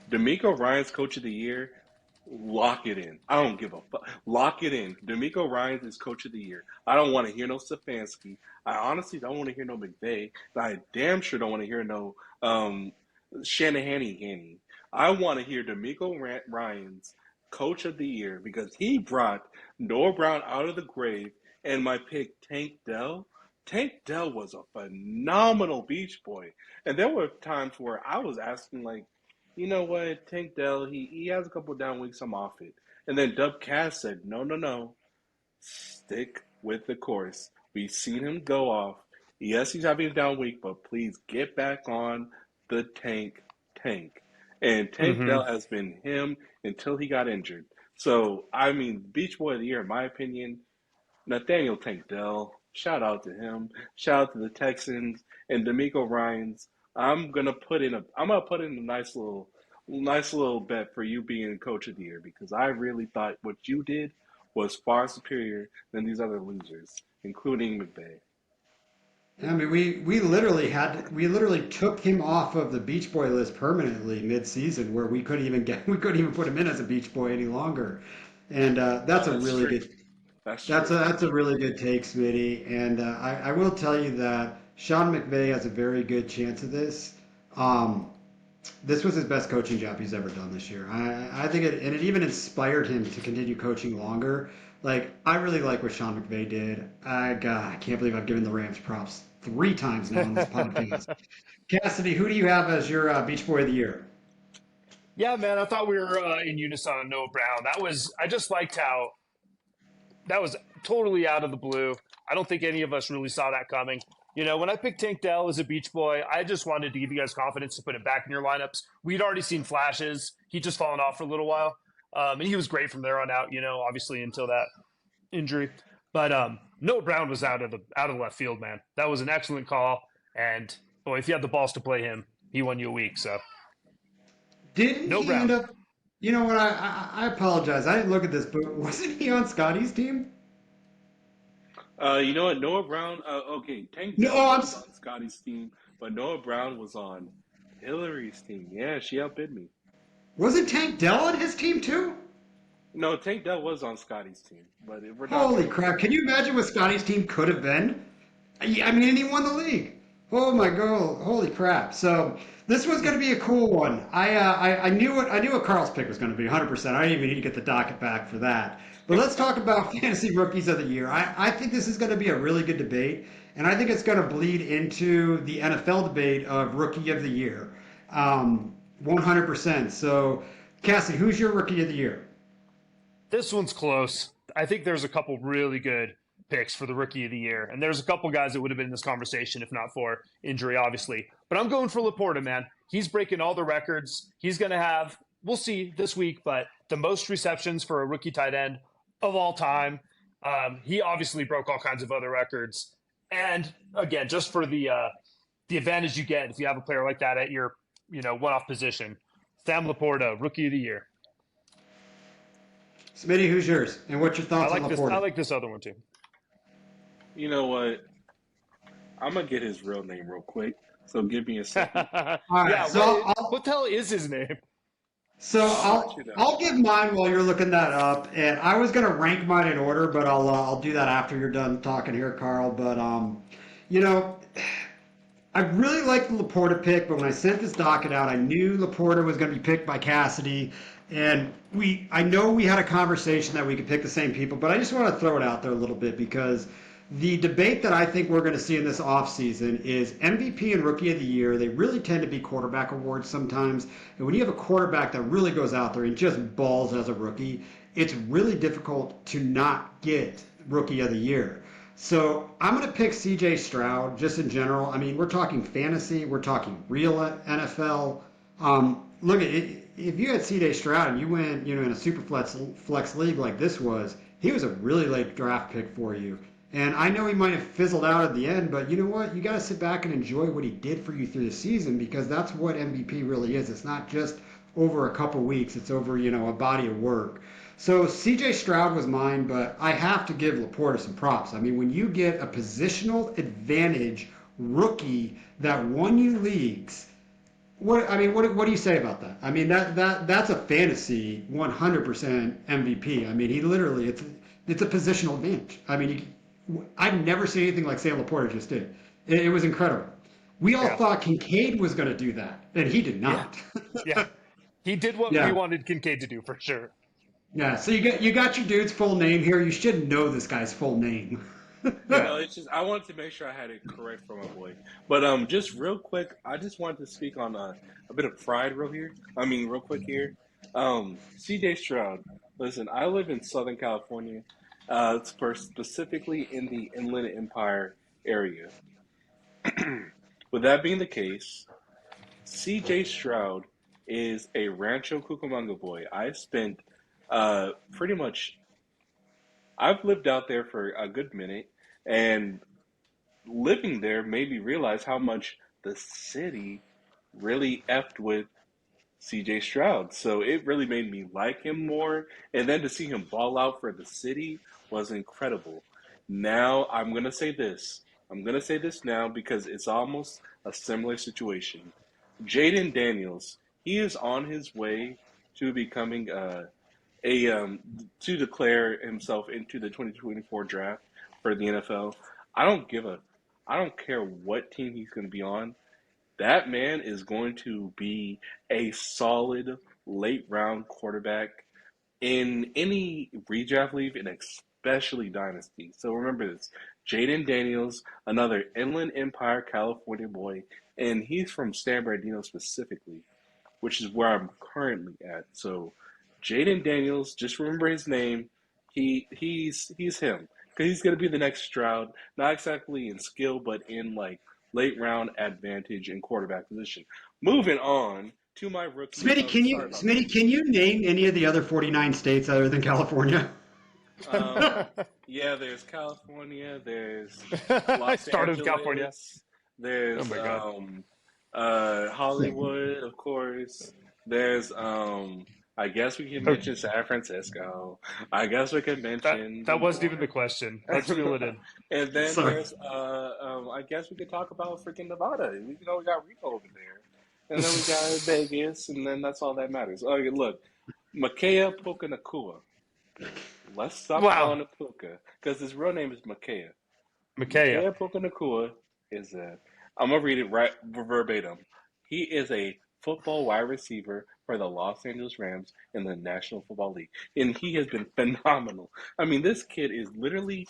D'Amico Ryan's coach of the year, lock it in. I don't give a fuck. Lock it in. D'Amico Ryan's is coach of the year. I don't want to hear no Stefanski. I honestly don't want to hear no McVay. I damn sure don't want to hear no Shanahan. I want to hear D'Amico Ryan's coach of the year because he brought Noah Brown out of the grave and my pick, Tank Dell. Tank Dell was a phenomenal Beach Boy. And there were times where I was asking, like, you know what, Tank Dell, he has a couple of down weeks, I'm off it. And then Dub Cass said, no, no, no, stick with the course. We've seen him go off. Yes, he's having a down week, but please get back on the tank. And Tank Hmm. Dell has been him until he got injured. So, I mean, Beach Boy of the Year, in my opinion, Nathaniel Tank Dell, shout out to him. Shout out to the Texans and D'Amico Ryans. I'm gonna put in a nice little bet for you being coach of the year because I really thought what you did was far superior than these other losers, including McVay. I mean, we literally took him off of the Beach Boy list permanently mid-season, where we couldn't even put him in as a Beach Boy any longer, and No, that's true. That's true. that's a really good take, Smitty. And I will tell you that Sean McVay has a very good chance of this. Um, this was his best coaching job he's ever done this year. I think it even inspired him to continue coaching longer. Like, I really like what Sean McVay did. God, I can't believe I've given the Rams props 3 times now on this podcast. Cassidy, who do you have as your Beach Boy of the Year? Yeah, man, I thought we were in unison on Noah Brown. I just liked how that was totally out of the blue. I don't think any of us really saw that coming. When I picked Tank Dell as a Beach Boy, I just wanted to give you guys confidence to put him back in your lineups. We'd already seen flashes. He'd just fallen off for a little while. And he was great from there on out, obviously until that injury. But Noah Brown was out of left field, man. That was an excellent call. And boy, if you had the balls to play him, he won you a week. So Didn't Noah he end Brown. up? You know what? I apologize. I didn't look at this, but wasn't he on Scotty's team? You know what? Noah Brown. Okay, Tank No, Dell was on Scotty's team, but Noah Brown was on Hillary's team. Yeah, she outbid me. wasn't Tank Dell on his team too? No, Tank Dell was on Scotty's team, but if we're not Holy talking crap! about. Can you imagine what Scotty's team could have been? I mean, and he won the league. Oh my god! Holy crap! So this was going to be a cool one. I knew what Carl's pick was going to be 100%. I didn't even need to get the docket back for that. But let's talk about fantasy rookies of the year. I think this is going to be a really good debate, and I think it's going to bleed into the NFL debate of rookie of the year, 100%. So, Cassie, who's your rookie of the year? This one's close. I think there's a couple really good picks for the rookie of the year. And there's a couple guys that would have been in this conversation if not for injury, obviously. But I'm going for Laporta, man. He's breaking all the records. He's going to have, we'll see this week, but the most receptions for a rookie tight end of all time. He obviously broke all kinds of other records. And again, just for the advantage you get if you have a player like that at your one-off position, Sam Laporta, rookie of the year. Smitty, who's yours? And what's your I thoughts on like this. I Laporta? like this other one too. You know what? I'm gonna get his real name real quick. So give me a second. All right, Yeah. so What the hell is his name? So I'll let you know. I'll give mine while you're looking that up, and I was gonna rank mine in order, but I'll do that after you're done talking here, Carl. But you know, I really liked the Laporta pick, but when I sent this docket out, I knew Laporta was gonna be picked by Cassidy, and I know we had a conversation that we could pick the same people, but I just want to throw it out there a little bit because the debate that I think we're going to see in this offseason is MVP and Rookie of the Year. They really tend to be quarterback awards sometimes. And when you have a quarterback that really goes out there and just balls as a rookie, it's really difficult to not get Rookie of the Year. So I'm going to pick C.J. Stroud just in general. I mean, we're talking fantasy, we're talking real NFL. Look at it, if you had C.J. Stroud and you went, in a super flex league like this was, he was a really late draft pick for you. And I know he might have fizzled out at the end, but you know what? You got to sit back and enjoy what he did for you through the season because that's what MVP really is. It's not just over a couple weeks; it's over, a body of work. So CJ Stroud was mine, but I have to give Laporta some props. I mean, when you get a positional advantage rookie that won you leagues, what do you say about that? I mean, that's a fantasy 100% MVP. I mean, he literally it's a positional advantage. I mean, I've never seen anything like Sam Laporta just did. It was incredible. We all Yeah. thought Kincaid was going to do that, and he did Yeah. not. Yeah. He did what we Yeah. wanted Kincaid to do for sure. Yeah, so you got your dude's full name here. You should know this guy's full name. Yeah. No, it's just I wanted to make sure I had it correct for my boy. But just real quick, I just wanted to speak on a bit of pride real here. I mean, real quick here. C.J. Stroud. Listen, I live in Southern California, specifically in the Inland Empire area. With that being the case, C.J. Stroud is a Rancho Cucamonga boy. I spent pretty much. I've lived out there for a good minute, and living there made me realize how much the city really effed with CJ Stroud. So it really made me like him more. And then to see him ball out for the city was incredible. Now I'm going to say this. I'm going to say this now because it's almost a similar situation. Jaden Daniels, he is on his way to becoming a to declare himself into the 2024 draft for the NFL. I don't give a I don't care what team he's going to be on. That man is going to be a solid late round quarterback in any redraft league and especially dynasty. So remember this. Jaden Daniels, another Inland Empire California boy, and he's from San Bernardino specifically, which is where I'm currently at. So Jaden Daniels, just remember his name. He's him because he's gonna be the next Stroud, not exactly in skill, but in like late round advantage in quarterback position. Moving on to my rookie. Sorry about that. Smitty, can you name any of the other 49 states other than California? Um, yeah, there's California. There's I Los started with California. Angeles. Oh There's my god. Hollywood, of course. There's I guess we can Okay. mention San Francisco. I guess we can mention That New wasn't even the York. question. Let's reel it in. And then Sorry. there's I guess we could talk about freaking Nevada. We got Rico over there. And then we got Vegas, and then that's all that matters. Okay, look, Makaya Puka. Let's stop Wow. calling it Puka because his real name is Makaya. Micaiah. Makaya Puka is a. I'm gonna read it right verbatim. He is a football wide receiver for the Los Angeles Rams in the National Football League, and he has been phenomenal. I mean, this kid is literally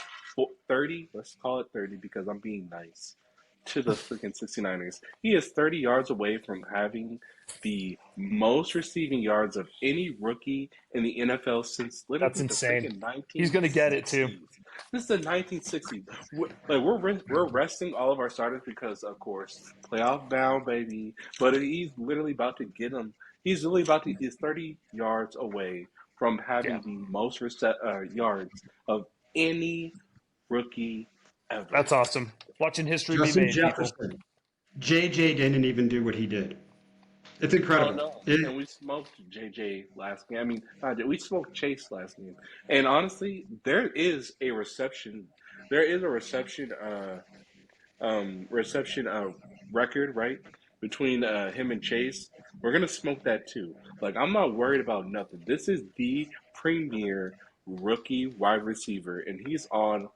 30. Let's call it 30 because I'm being nice to the freaking 69ers. He is 30 yards away from having the most receiving yards of any rookie in the NFL since That's literally the insane. freaking He's gonna get it too. 1960s. This is the 1960s. We're resting all of our starters because, of course, playoff bound, baby. But he's literally about to get him. He's literally about to. He's 30 yards away from Yeah. having the most yards of any rookie ever. That's awesome. Watching history be Justin made, people. Jefferson. JJ didn't even do what he did. It's Oh incredible. no! And we smoked JJ last game. I mean, we smoked Chase last game. And honestly, there is a reception. There is a reception record right between him and Chase. We're gonna smoke that too. Like I'm not worried about nothing. This is the premier rookie wide receiver, and he's on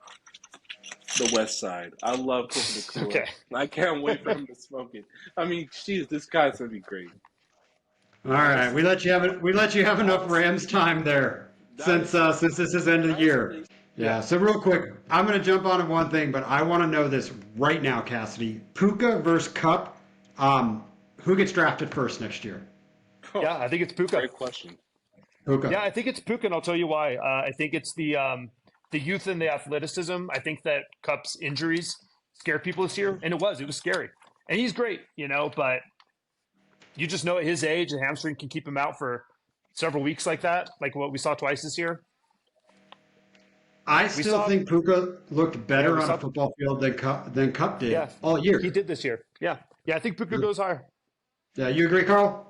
the West Side. I love Puka Nakua. Okay. I can't wait for him to smoke it. I mean, geez, this guy's gonna be great. All right, Honestly, we let you have enough honestly, Rams time there dynasty, since this is end of the year. dynasty. Yeah. So real quick, I'm gonna jump on one thing, but I want to know this right now, Cassidy. Puka versus Cup. Who gets drafted first next year? Yeah, I think it's Puka. Great question. Puka. Yeah, I think it's Puka, and I'll tell you why. I think it's the the youth and the athleticism. I think that Cup's injuries scared people this year, and it was scary. And he's great, but you just know at his age, a hamstring can keep him out for several weeks like that, like what we saw twice this year. I We still saw, think Puka looked yeah, we better on a saw, football field than Cup did yeah, all he year. did this year. Yeah, yeah, I think Puka goes higher. Yeah, you agree, Carl?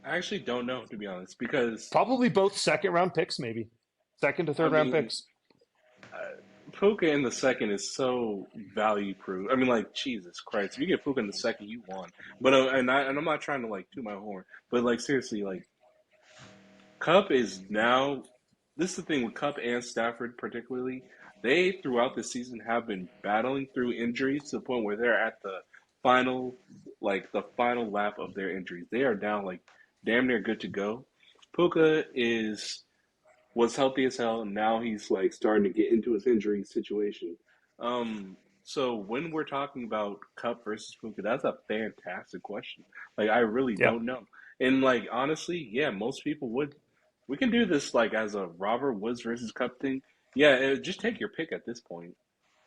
I actually don't know, to be honest, because Probably both second round picks, maybe second to I third round mean, picks. Puka in the second is so value proof. I mean, like Jesus Christ, if you get Puka in the second, you won. But and I'm not trying to like toot my horn, but like seriously, like Cup is now. This is the thing with Cup and Stafford, particularly. They throughout the season have been battling through injuries to the point where they're at the final, like the final lap of their injuries. They are down like damn near good to go. Puka is was healthy as hell, and now he's like starting to get into his injury situation. Um, so when we're talking about Cup versus Puka, that's a fantastic question. Like I really Yeah, don't know. And like honestly, yeah, most people would. We can do this like as a Robert Woods versus Cup thing. Yeah, just take your pick at this point.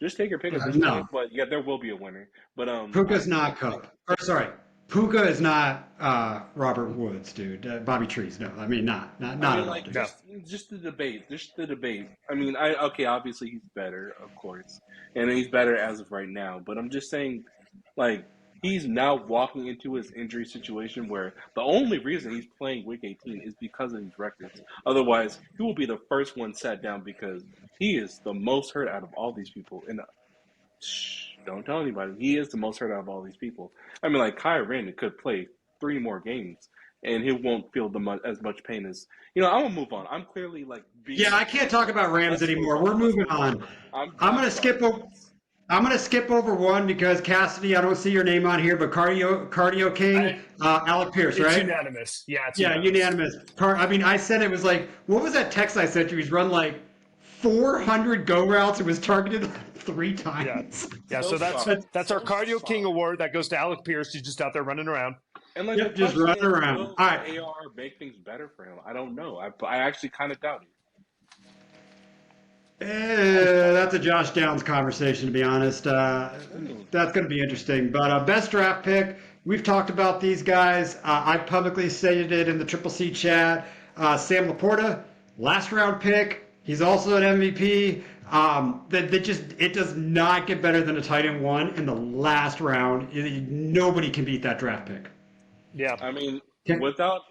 Just take your pick at this No, point. But yeah, there will be a winner. But Puka's I not don't think. Cup. Or sorry, Puka is not Robert Woods, dude. Bobby Trees, no. I mean, I not mean, at all, like dude. no, just the debate, just the debate. I mean, I okay, obviously he's better, of course, and he's better as of right now. But I'm just saying, like he's now walking into his injury situation where the only reason he's playing Week 18 is because of these records. Otherwise, he will be the first one sat down because he is the most hurt out of all these people. And shh, don't tell anybody. He is the most hurt out of all these people. I mean, like Kyrie could play 3 more games, and he won't feel as much pain as I'm gonna move on. I'm clearly like Yeah, being. I can't talk about Rams Let's move anymore. on. We're Let's moving move on. on. I'm I'm gonna sorry, skip. guys. I'm gonna skip over one because Cassidy. I don't see your name on here, but Cardio King, I, Alec Pierce, it's right? unanimous. Yeah, it's Yeah, unanimous. unanimous. I mean, I said it was like, what was that text I sent you? He's run like 400 go routes and was targeted like 3 Yeah, times. yeah. So So that's sorry. That's, that's our So Cardio King sorry. award that goes to Alec Pierce. He's just out there running around. And like the yep, just question running is, around. will All the right. AR make things better for him? I don't know. I actually kind of doubt it. That's a Josh Downs conversation, to be honest. Hmm. That's going to be interesting. But best draft pick, we've talked about these guys. I publicly stated it in the Triple C chat. Sam Laporta, last round pick. He's also an MVP. That just it does not get better than a tight end one in the last round. Nobody can beat that draft pick. Yeah, I mean, Okay. without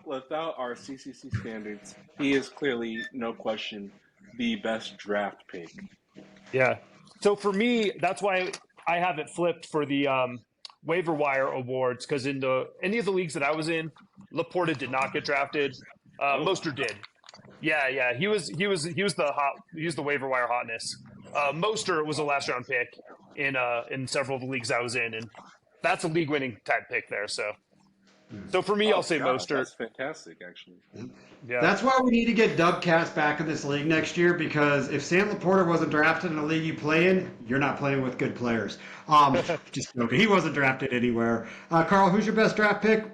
our CCC standards, he is clearly no question the best draft pick. yeah. So for me, that's why I have it flipped for the waiver wire awards because in the any of the leagues that I was in, Laporta did not get drafted. Oh, Moster did. Yeah, yeah. He was the waiver wire hotness. Moster was a last round pick in several of the leagues I was in, and that's a league winning type pick there. So for me, I'll oh say God, Mostert. that's fantastic, actually. Yeah. That's why we need to get Doug Cass back in this league next year because if Sam Laporta wasn't drafted in a league you play in, you're not playing with good players. Just joking. He wasn't drafted anywhere. Carl, who's your best draft pick?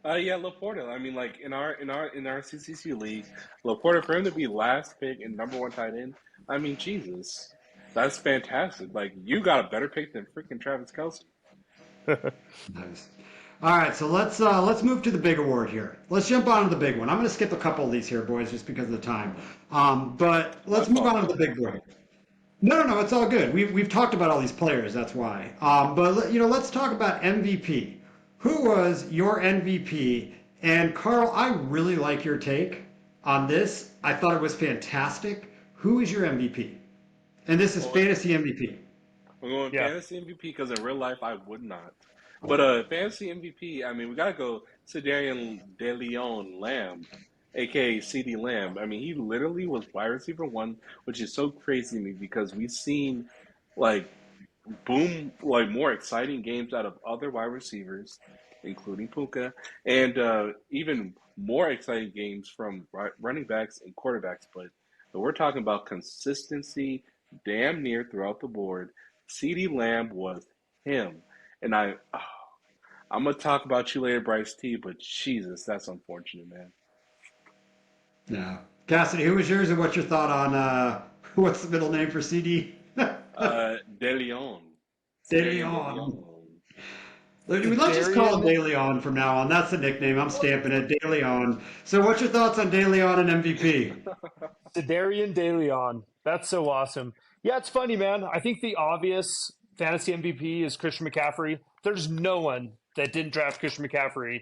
Yeah, Laporta. I mean, like in our CCC league, Laporta for him to be last pick and number one tight end. I mean, Jesus, that's fantastic. Like you got a better pick than freaking Travis Kelsey. Nice. All right, so let's move to the big award here. Let's jump on to the big one. I'm going to skip a couple of these here, boys, just because of the time. But My let's move fault, on to bro. the big boy. No, no, no, it's all good. We've talked about all these players, that's why. But let's talk about MVP. Who was your MVP? And Carl, I really like your take on this. I thought it was fantastic. Who is your MVP? And this is Well, fantasy MVP. we're going Yeah. fantasy MVP because in real life I would not. But fantasy MVP, I mean, we gotta go Cedarian De Leon Lamb, aka CD Lamb. I mean, he literally was wide receiver one, which is so crazy to me because we've seen like boom, like more exciting games out of other wide receivers, including Puka, and even more exciting games from running backs and quarterbacks. But we're talking about consistency, damn near throughout the board. CeeDee Lamb was him, and I'm gonna talk about you later, Bryce T. But Jesus, that's unfortunate, man. Yeah. Cassidy, who was yours, and what's your thought on what's the middle name for CD? De Leon. De Cedarian De Leon. Leon. Let's just call him Darian. De Leon from now on. That's the nickname. I'm stamping it. De Leon. So, what's your thoughts on De Leon and MVP? Darian De Leon. That's so awesome. Yeah, it's funny, man. I think the obvious fantasy MVP is Christian McCaffrey. There's no one that didn't draft Christian McCaffrey,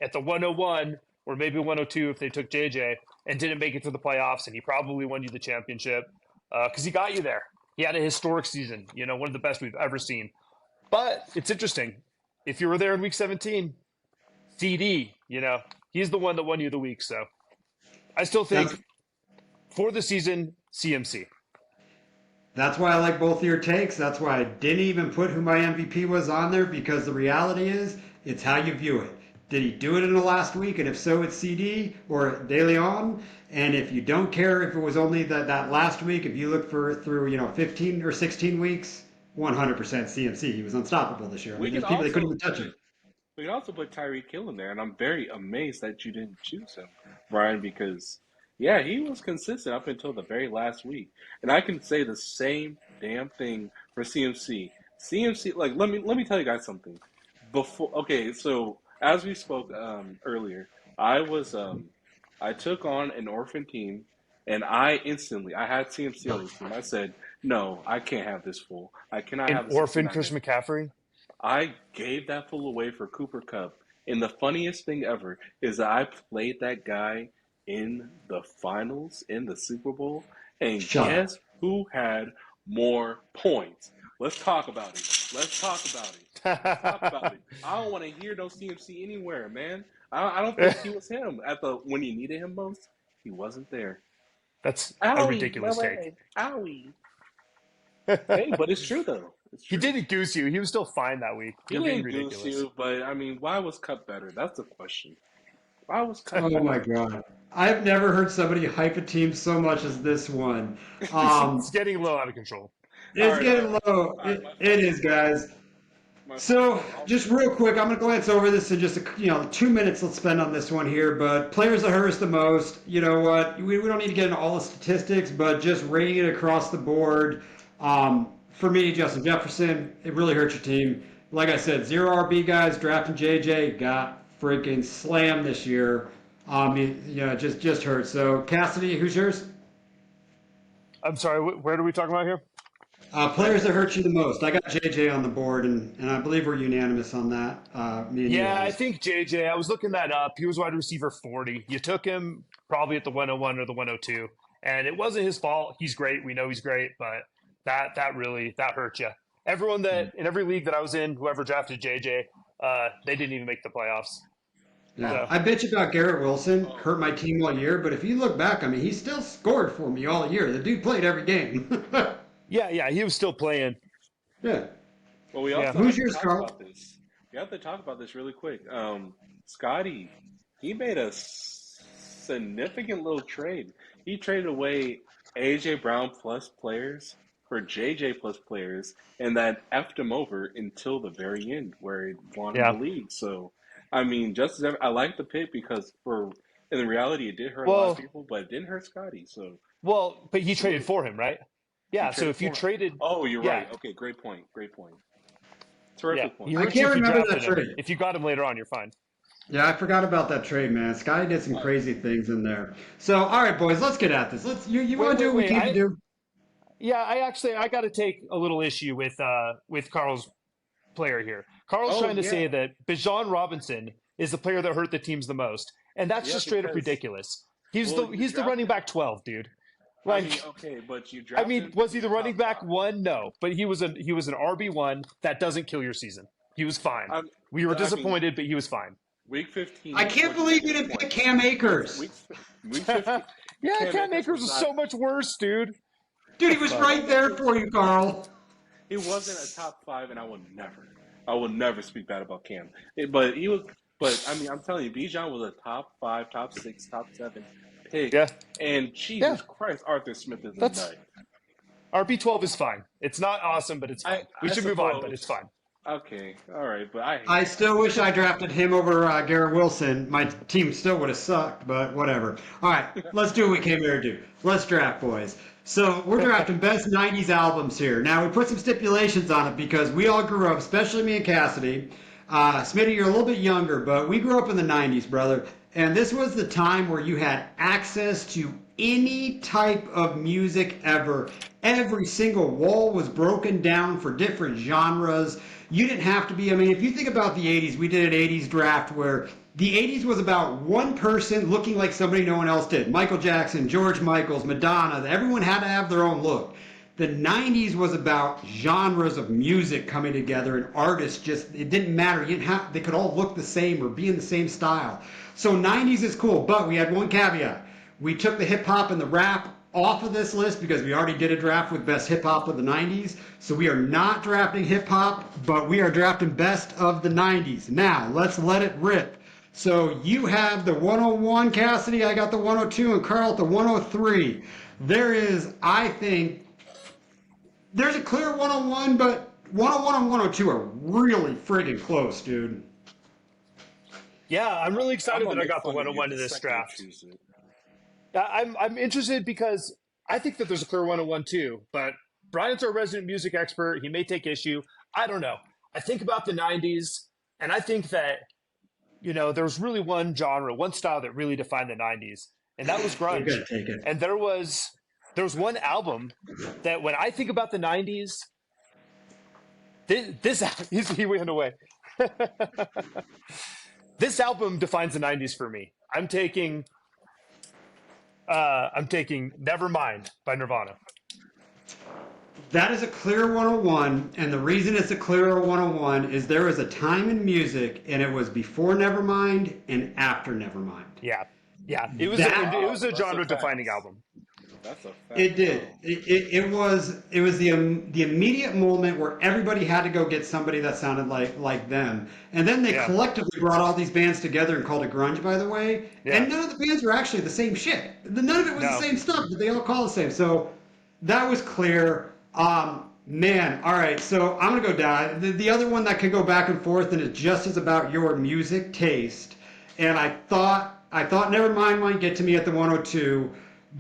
at the 101 or maybe 102 if they took JJ and didn't make it to the playoffs, and he probably won you the championship because he got you there. He had a historic season, one of the best we've ever seen. But it's interesting. If you were there in week 17, CD, he's the one that won you the week. So I still think That's for the season, CMC. That's why I like both of your takes. That's why I didn't even put who my MVP was on there because the reality is it's how you view it. Did he do it in the last week? And if so, it's CD or De Leon. And if you don't care if it was only that last week, if you look through 15 or 16 weeks, 100% CMC. He was unstoppable this year. I We mean, could there's people that couldn't also even touch put him. we could also put Tyreek Hill in there, and I'm very amazed that you didn't choose him, Brian, because yeah, he was consistent up until the very last week. And I can say the same damn thing for CMC. CMC, like let me tell you guys something. Before, okay, so as we spoke earlier, I was I took on an orphan team, and I had CMC on this team. I said, no, I can't have this fool. I cannot An have the orphan 69ers. Chris McCaffrey. I gave that fool away for Cooper Cup. And the funniest thing ever is that I played that guy in the finals in the Super Bowl, and Shut up. guess who had more points? Let's talk about it. Let's talk about it. Let's talk about it. I don't want to hear no CMC anywhere, man. I don't think he was him at the when you needed him most. He wasn't there. That's a Owie, my ridiculous take. leg. Owie. Hey, but it's true though. It's He true. didn't goose you. He was still fine that week. He You're being didn't goose ridiculous. you, but I mean, why was Cup better? That's the question. Why was Cup Oh my better? God. I've never heard somebody hype a team so much as this one. It's Um, getting a little out of control. All it's right, all right, getting low. all right. It is, guys. My fault. So, just real quick, I'm going to glance over this in just 2 minutes. Let's spend on this one here. But players that hurt us the most. You know what? We don't need to get into all the statistics, but just rating it across the board. For me, Justin Jefferson, it really hurt your team. Like I said, zero RB guys drafting JJ got freaking slammed this year. Just hurt. So, Cassidy, who's yours? I'm sorry. Where are we talking about here? Players that hurt you the most. I got JJ on the board, and I believe we're unanimous on that. Me and you at Yeah, I least. think JJ. I was looking that up. He was wide receiver 40. You took him probably at the 101 or the 102, and it wasn't his fault. He's great. We know he's great, but that really that hurt you. Everyone that in every league that I was in, whoever drafted JJ, they didn't even make the playoffs. Yeah, So I bitch about Garrett Wilson, Oh, hurt my team all year, but if you look back, I mean, he still scored for me all year. The dude played every game. yeah, he was still playing. Yeah. well, we Yeah. also Who's have to yours, talk Carl? about this. We have to talk about this really quick. Scotty, he made a significant little trade. He traded away AJ Brown plus players for JJ plus players, and that effed him over until the very end, where it won him the Yeah. league. So, I mean, I like the pick because in reality, it did hurt a lot of Well, people, but it didn't hurt Scotty. So, but he traded salute. for him, right? He Yeah. So traded if you for him. traded, Oh, you're yeah, right. Okay, great point. Great point. yeah, Terrific he point. I hurt you can't if you remember that drafted him. trade. If you got him later on, you're fine. Yeah, I forgot about that trade, man. Scotty did some Uh, crazy things in there. So, all right, boys, let's get at this. You Wait, want to do wait, what we wait. came to do? Yeah, I got to take a little issue with Carl's player here. Carl's oh trying to yeah. say that Bijan Robinson is the player that hurt the teams the most, and that's Yeah, just straight up because ridiculous. He's well, the you he's the running drafted. back 12, dude. I mean, Like, okay, but you I drafted mean, him to was he be the a running top back five. one? No, but he was an RB1 that doesn't kill your season. He was fine. I, We were I mean, disappointed, but he was fine. week 15, I he can't scored believe you 24 didn't pick points. Cam Week Akers. week week 15, Yeah, Cam Cam Akers Akers was was not. so much worse, dude. Dude, he was But right Cam there Akers, for you, Carl. he wasn't a top five, and I will never speak bad about Cam. But he was. But I mean, I'm telling you, Bijan was a top five, top six, top seven pick, yeah, and yeah, Jesus Christ, Arthur Smith is a that's nut. RB12 is fine. It's not awesome, but it's I fine. We I should move on, but it's suppose fine. Okay, all right, but I hate I that. still wish I drafted him over Garrett Wilson. My team still would have sucked, but whatever. All right, let's do what we came here to do. Let's draft, boys. So we're drafting best '90s albums here. Now we put some stipulations on it because we all grew up, especially me and Cassidy. Smitty, you're a little bit younger, but we grew up in the '90s, brother. And this was the time where you had access to any type of music ever. Every single wall was broken down for different genres. You didn't have to be, I mean, if you think about the 80s, we did an 80s draft where the 80s was about one person looking like somebody no one else did. Michael Jackson, George Michaels, Madonna, everyone had to have their own look. The 90s was about genres of music coming together and artists just, it didn't matter. You didn't have, they could all look the same or be in the same style. So 90s is cool, but we had one caveat. We took the hip hop and the rap off of this list because we already did a draft with best hip hop of the 90s. So we are not drafting hip hop, but we are drafting best of the 90s. Now, let's let it rip. So you have the 101, Cassidy. I got the 102, and Carl at the 103. There is, I think, there's a clear 101, but 101 and 102 are really friggin' close, dude. Yeah, I'm really I'm excited gonna that I make got the fun of you 101 the in this second you draft. choose it. I'm interested because I think that there's a clear 101 too, but Brian's our resident music expert. He may take issue. I don't know. I think about the 90s, and I think that, there's really one genre, one style that really defined the 90s, and that was You're grunge. gonna take it. And there was one album that when I think about the 90s, this he went away. This album defines the 90s for me. I'm taking Nevermind by Nirvana. That is a clear 101, and the reason it's a clear 101 is there was a time in music, and it was before Nevermind and after Nevermind. Yeah, yeah. It was That a That's a genre fact. defining album. That's a fact. it did. Wow. It was the immediate moment where everybody had to go get somebody that sounded like them, and then they Yeah, collectively brought all these bands together and called it grunge. By the way, yeah. and none of the bands were actually the same shit. None of it was the No, same stuff, but they all call the same. So that was clear. Man, all right. So I'm gonna go down. The other one that could go back and forth and is just as about your music taste. And I thought Nevermind might get to me at the 102,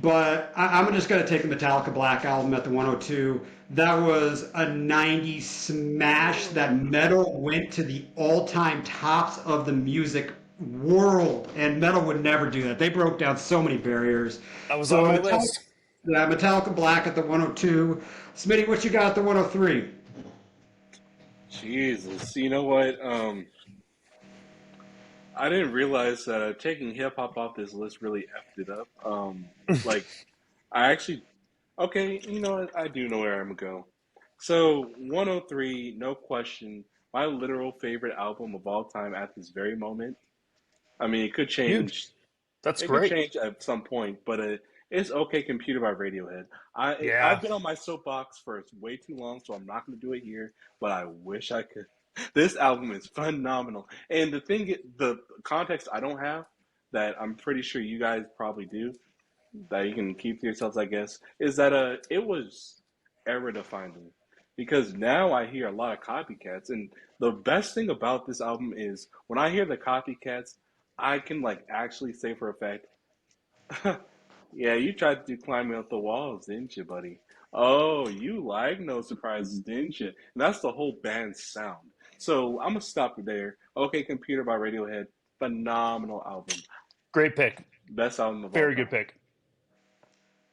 but I'm just gonna take the Metallica Black album at the 102. That was a 90s smash. That metal went to the all-time tops of the music world, and metal would never do that. They broke down so many barriers. that was on So my Metallica, list. yeah, Metallica Black at the 102. Smitty, what you got at the 103? Jesus. You know what? I didn't realize that taking hip hop off this list really effed it up. Like I actually, okay, you know what? I do know where I'm gonna go. So 103, no question, my literal favorite album of all time at this very moment. I mean, it could Huge. change. That's It could great. change at some point, but it's okay. Computer by Radiohead. I've Yeah. been on my soapbox for way too long, so I'm not going to do it here. But I wish I could. This album is phenomenal, and the context I don't have that I'm pretty sure you guys probably do that you can keep to yourselves, I guess, is that it was era defining because now I hear a lot of copycats, and the best thing about this album is when I hear the copycats, I can like actually say for a fact, yeah, you tried to do climbing up the walls, didn't you, buddy? Oh, you like No Surprises, didn't you? And that's the whole band's sound. So I'm gonna stop there. Okay, Computer by Radiohead, phenomenal album, Great pick. best album of all Very good time. pick.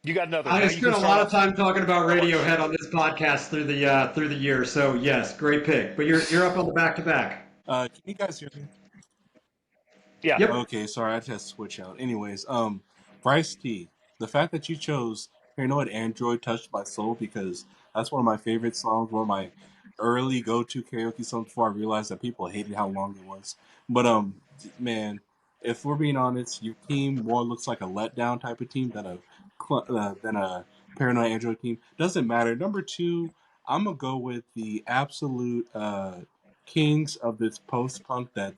You got another. I Now you can spent a start lot of off. time talking about Radiohead on this podcast through the year. So yes, great pick. But you're up on the back to back. Can you guys hear me? Yeah. Yep. Okay, sorry, I had to switch out. Anyways, Bryce T, the fact that you chose Paranoid Android touched my soul because that's one of my favorite songs, one of my early go-to karaoke songs before I realized that people hated how long it was. But man, if we're being honest, your team more looks like a letdown type of team than a Paranoid Android team. Doesn't matter. Number two, I'm gonna go with the absolute kings of this post-punk that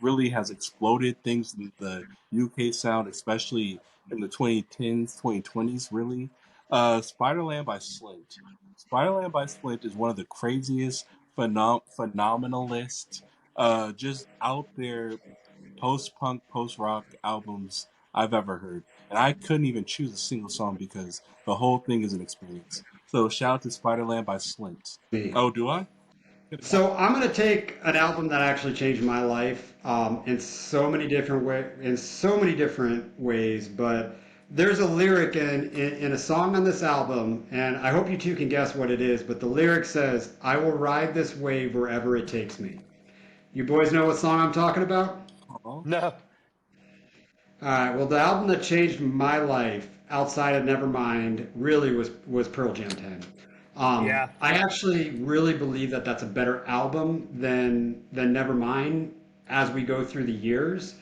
really has exploded things in the UK sound, especially in the 2010s, 2020s, really. Spiderland by Slint. Spiderland by Slint is one of the craziest phenomenalist, just out there post punk, post rock albums I've ever heard. And I couldn't even choose a single song because the whole thing is an experience. So shout out to Spiderland by Slint. Me. Oh, do I? So I'm gonna take an album that actually changed my life in so many different ways. But there's a lyric in a song on this album, and I hope you two can guess what it is. But the lyric says, "I will ride this wave wherever it takes me." You boys know what song I'm talking about? Oh, No. All right. Well, the album that changed my life outside of Nevermind really was Pearl Jam 10. Yeah. I actually really believe that that's a better album than Nevermind as we go through the years.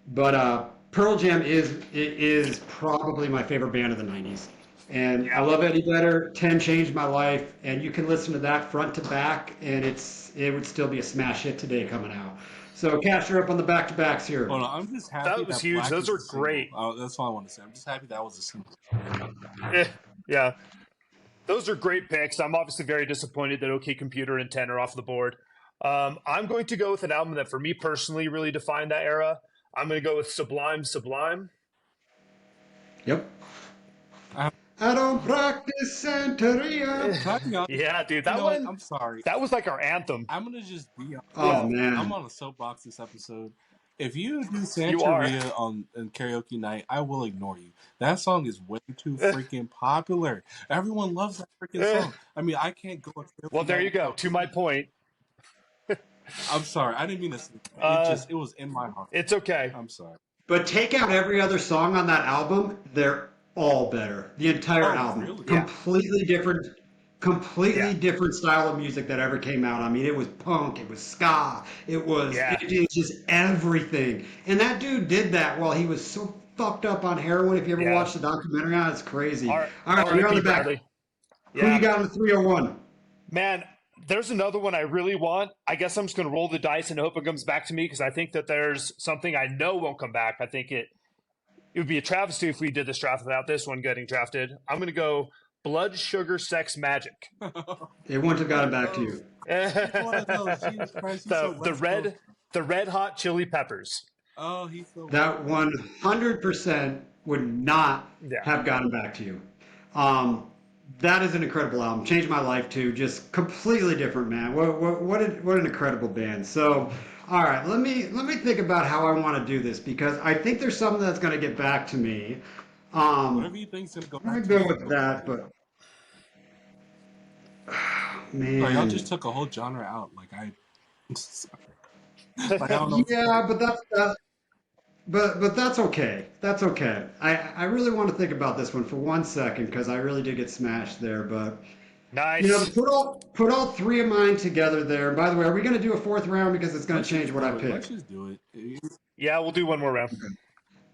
But Pearl Jam is probably my favorite band of the '90s, and I Yeah. love Eddie Vedder. 10 changed my life, and you can listen to that front to back, and it would still be a smash hit today coming out. So, Cash, you're up on the back to backs here. hold on. I'm just happy That was that huge. Black Those is are a single. great. That's all I want to say. I'm just happy that was a single. Eh, yeah. Those are great picks. I'm obviously very disappointed that OK Computer and 10 are off the board. I'm going to go with an album that, for me personally, really defined that era. I'm going to go with Sublime Sublime. Yep. I, I don't practice Santeria. can I be honest? Yeah, dude, You that know what? one, I'm sorry. that was like our anthem. I'm gonna just be Oh Yeah, honest. I'm man. on a soapbox this episode. If you do you are. Santeria on karaoke night, I will ignore you. That song is way too freaking popular. Everyone loves that freaking song. I mean, I can't go a Well, karaoke there night you go. without To my singing. point, I'm sorry. I didn't mean to say that. uh, It was in my heart. it's okay. I'm sorry. But take out every other song on that album, they're all better. The entire Oh, album. really? Yeah, Completely yeah, different style of music that ever came out. I mean, it was punk, it was ska, yeah. it was just everything. And that dude did that while he was so fucked up on heroin. If you ever Yeah. watched the documentary on it, it's crazy. R- All right, you're on R.I.P. the back. Bradley. Who you Yeah. got in the 301? Man, there's another one I really want. I guess I'm just going to roll the dice and hope it comes back to me because I think that there's something I know won't come back. I think it would be a travesty if we did this draft without this one getting drafted. I'm going to go Blood, Sugar, Sex, Magic. It wouldn't have One gotten of back to those. you. He's one of those. Jesus Christ, he's so The West Coast. red hot chili peppers. Oh, he's so West That 100% would not Yeah. have gotten back to you. Um, that is an incredible album. Changed my life too. Just completely different, man. What an incredible band. So, all right, let me think about how I want to do this because I think there's something that's going to get back to me. Whatever you think's gonna go I'm gonna back to go you, with go that, for it. but Sorry, y'all just man, took a whole genre out. Like I don't know what to yeah, say. but but that's okay. That's okay. I really want to think about this one for 1 second because I really did get smashed there, but. To Nice. put all three of mine together there. And by the way, are we going to do a fourth round because it's going to Let's change just what I do it. Let's pick? just do it. Yeah, we'll do one more round.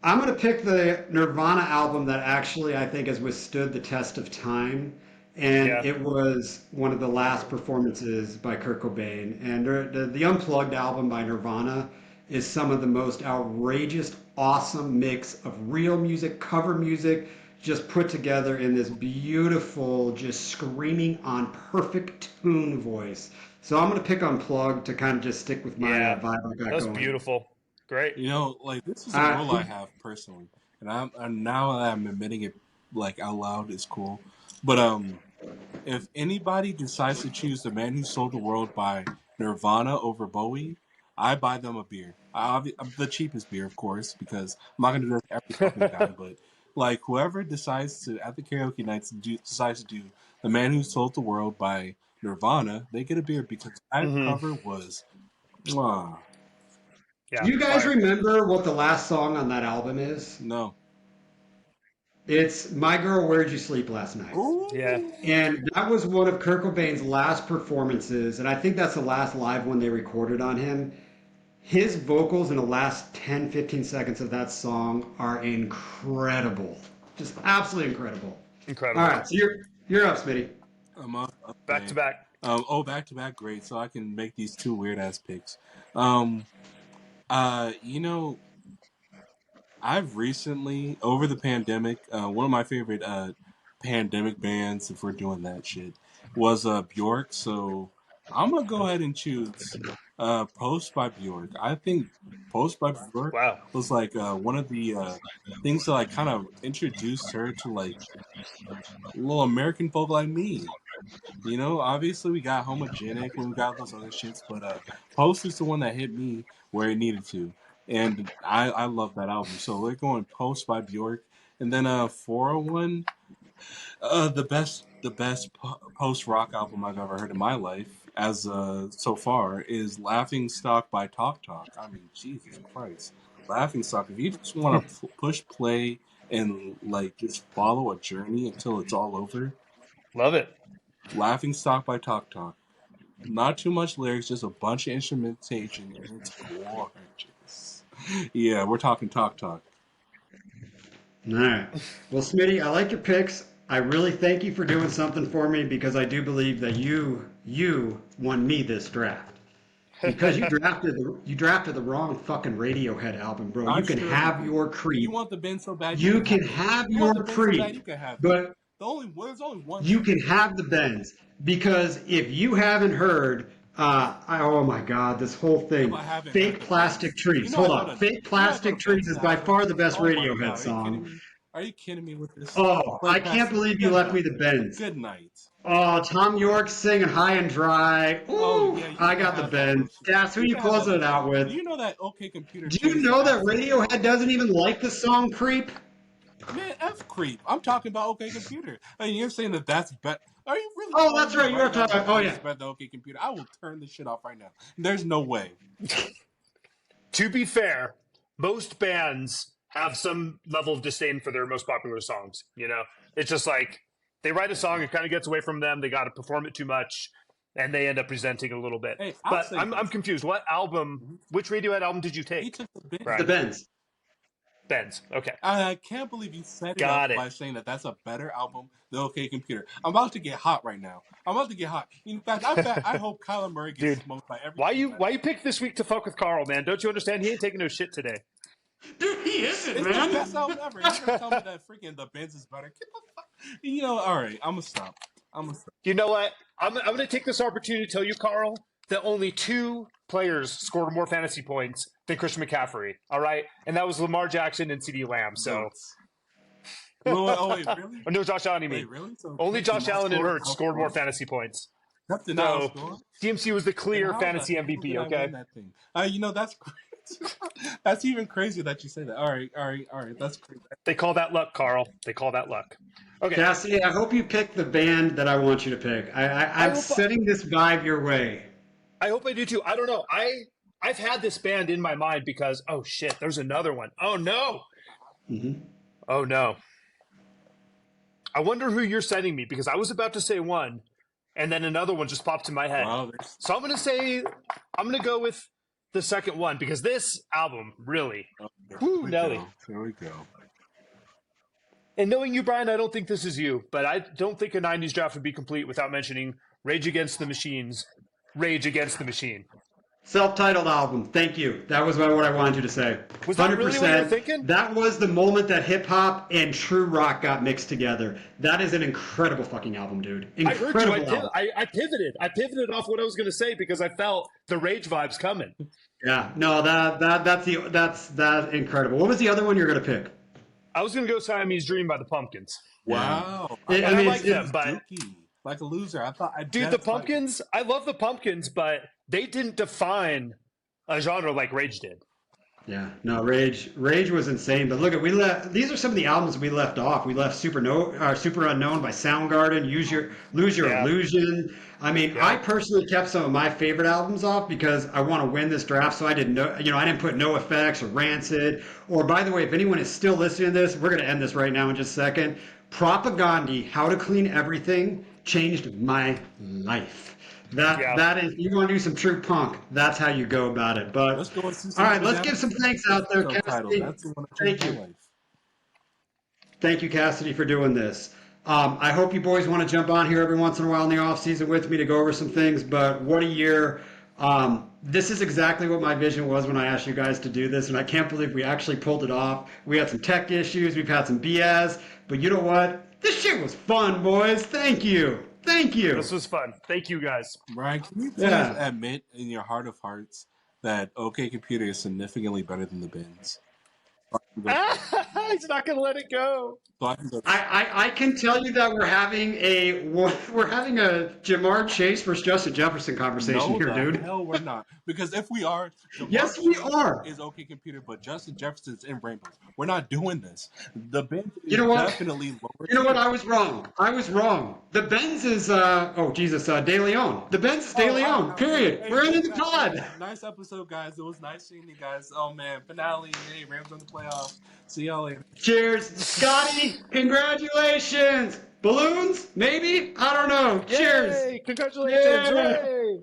I'm going to pick the Nirvana album that actually I think has withstood the test of time, and Yeah. it was one of the last performances by Kurt Cobain. And the Unplugged album by Nirvana is some of the most outrageous, awesome mix of real music, cover music, just put together in this beautiful, just screaming on perfect tune voice. So I'm going to pick Unplugged to kind of just stick with my Yeah. vibe I That got was going. beautiful. Great. Like this is a Uh, rule I have personally, and now that I'm admitting it like out loud is cool. But if anybody decides to choose "The Man Who Sold the World" by Nirvana over Bowie, I buy them a beer. The cheapest beer, of course, because I'm not gonna do that to every fucking guy. But like whoever decides to at the karaoke nights decides to do "The Man Who Sold the World" by Nirvana, they get a beer because that Hmm. cover was, mwah. do Yeah. you guys Fire. remember what the last song on that album is? No. It's My Girl, Where'd You Sleep Last Night? Yeah. Ooh. And that was one of Kurt Cobain's last performances, and I think that's the last live one they recorded on him. His vocals in the last 10, 15 seconds of that song are incredible. Just absolutely incredible. All Incredible. right, so you're up, Smitty. I'm up. Back to Okay. back. Back to back, great. So I can make these two weird ass picks. You know, I've recently over the pandemic, one of my favorite pandemic bands, if we're doing that shit, was Bjork. So I'm gonna go ahead and choose "Post" by Bjork. I think "Post" by Bjork Wow. was like one of the things that like kind of introduced her to like little American folk like me. You know, obviously we got homogenic when we got those other shits, but Post is the one that hit me where it needed to, and I love that album. So we're going Post by Bjork, and then 401. The best post rock album I've ever heard in my life, as so far, is Laughing Stock by Talk Talk. I mean, Jesus Christ, Laughing Stock. If you just want to push play and like just follow a journey until it's all over, Love it. Laughing Stock by Talk Talk. Not too much lyrics, just a bunch of instrumentation, and it's gorgeous. Yeah, we're talking Talk Talk. All right. Well, Smitty, I like your picks. I really thank you for doing something for me because I do believe that you won me this draft. Because you drafted the wrong fucking Radiohead album, bro. I You can surely have did. your You creep. want the Ben so bad you You can can have it. have You want your the Ben so bad creep, you can have it. but There's only one you thing. can have the Benz because if you haven't heard, oh my God, this whole If thing, I haven't heard fake the plastic Benz, trees. Hold on, fake you know I go plastic to bed trees to is by that one. far the best Oh my Radiohead God, are you kidding song. me? Are you kidding me with this? Oh, Play I can't Cassidy. believe you Good left me night. the Benz. Good night. Oh, Tom York singing High and Dry. Oh Ooh, yeah, you I can got the have all Benz. those shit. Gas, who You you can have all closing it those shit. out Do with? you know that OK Computer Do you changed the know that absolute Radiohead world? doesn't even like the song Creep? Man, F creep. I'm talking about OK Computer. I mean, you're saying that that's better. Are you really Oh, telling that's me right. You were right now talking. that Oh, Benz yeah. is better than OK Computer? I will turn this shit off right now. There's no way. To be fair, most bands have some level of disdain for their most popular songs. You know, it's just like they write a song, it kind of gets away from them. They got to perform it too much, and they end up resenting a little bit. Hey, I'll But say I'm this. confused. What album? Mhm. Which Radiohead album did you He take, took the Benz. The Brian? Benz. Ben's. Okay, I can't believe you set it up got it. by saying that that's a better album than OK Computer. I'm about to get hot right now. I'm about to get hot. In fact, I hope Kyler Murray gets Dude, smoked by every why team you that. why you pick this week to fuck with Carl, man? Don't you understand? He ain't taking no shit today. Dude, he isn't, It's the man. best album ever. And you're gonna tell me that freaking the Benz is better? Get the fuck. You know, all right. I'm gonna stop. I'm gonna stop. You know what? I'm going to take this opportunity to tell you, Carl, that only two players scored more fantasy points than Christian McCaffrey. All right, and that was Lamar Jackson and CeeDee Lamb. So, Goats. Oh wait, really? or no, Josh Allen. I Wait, mean, really? So only Pep did Josh not Allen and score Hurts scored more outscore? fantasy points. Pep did not So, outscore? CMC was the Then clear how the fantasy hell did MVP. I Okay. win that thing? You know that's crazy. That's even crazy that you say that. All right, all right, all right. That's crazy. They call that luck, Carl. They call that luck. Okay. Cassidy, I hope you pick the band that I want you to pick. I I'm hope setting this vibe your way. I do too. I don't know. I've had this band in my mind because oh shit, there's another one. Oh no. Hmm. Oh no. I wonder who you're sending me because I was about to say one, and then another one just popped in my head. Wow, there's. So I'm gonna go with the second one because this album really, Oh, here whoo, we Nelly. go. Here we go. And knowing you, Brian, I don't think this is you, but I don't think a '90s draft would be complete without mentioning Rage Against the Machine's Rage Against the Machine. Self-titled album. Thank you. That was what I wanted you to say. Was that really what you were 100%. thinking? That was the moment that hip hop and true rock got mixed together. That is an incredible fucking album, dude. I heard you. Incredible album. I pivoted. I pivoted off what I was going to say because I felt the Rage vibes coming. Yeah. No, that's incredible. What was the other one you're gonna pick? I was going to go Siamese Dream by the Pumpkins. Wow. Yeah. And I like them, but Dookie. Like a loser. I thought I dude, the Pumpkins, I love the Pumpkins, but they didn't define a genre like Rage did. Yeah, no, Rage was insane. But look at we left. These are some of the albums we left off. We left Super Unknown by Soundgarden. Lose Your Yeah. Illusion. I mean, Yeah. I personally kept some of my favorite albums off because I want to win this draft. So I didn't know, I didn't put No Effects or Rancid. Or by the way, if anyone is still listening to this, we're gonna end this right now in just a second. Propagandhi, How to Clean Everything, changed my life. That is, you want to do some true punk, that's how you go about it. But Let's go with all right, let's give some thanks out there, Subtitle. Cassidy. That's the one that Thank changed you. my life. Thank you, Cassidy, for doing this. I hope you boys want to jump on here every once in a while in the off season with me to go over some things. But what a year! This is exactly what my vision was when I asked you guys to do this, and I can't believe we actually pulled it off. We had some tech issues, we've had some BS, but you know what? This shit was fun, boys. Thank you. Thank you. This was fun. Thank you guys. Ryan, can you please Yeah. admit in your heart of hearts that OK Computer is significantly better than the bins? He's not gonna let it go. So I can go. I can tell you that we're having a Jamar Chase versus Justin Jefferson conversation No, here, the dude. hell we're not. Because if we are, Jamar Yes, we Chase are. is OK Computer, but Justin Jefferson's in Rainbows. We're not doing this. The bench You is know what? definitely lower You know what? tier. I was wrong. I was wrong. The Benz is oh Jesus, De Leon. The Benz is De Oh, Leon. Period. hey, We're cool ending the guys. Hey, pod. nice episode, guys. It was nice seeing you guys. Oh man, finale. Hey, Rams on the playoffs. See y'all later. Cheers, Scotty. Congratulations. Balloons? Maybe. I don't know. Cheers. Yay! Congratulations! Yeah. Hooray!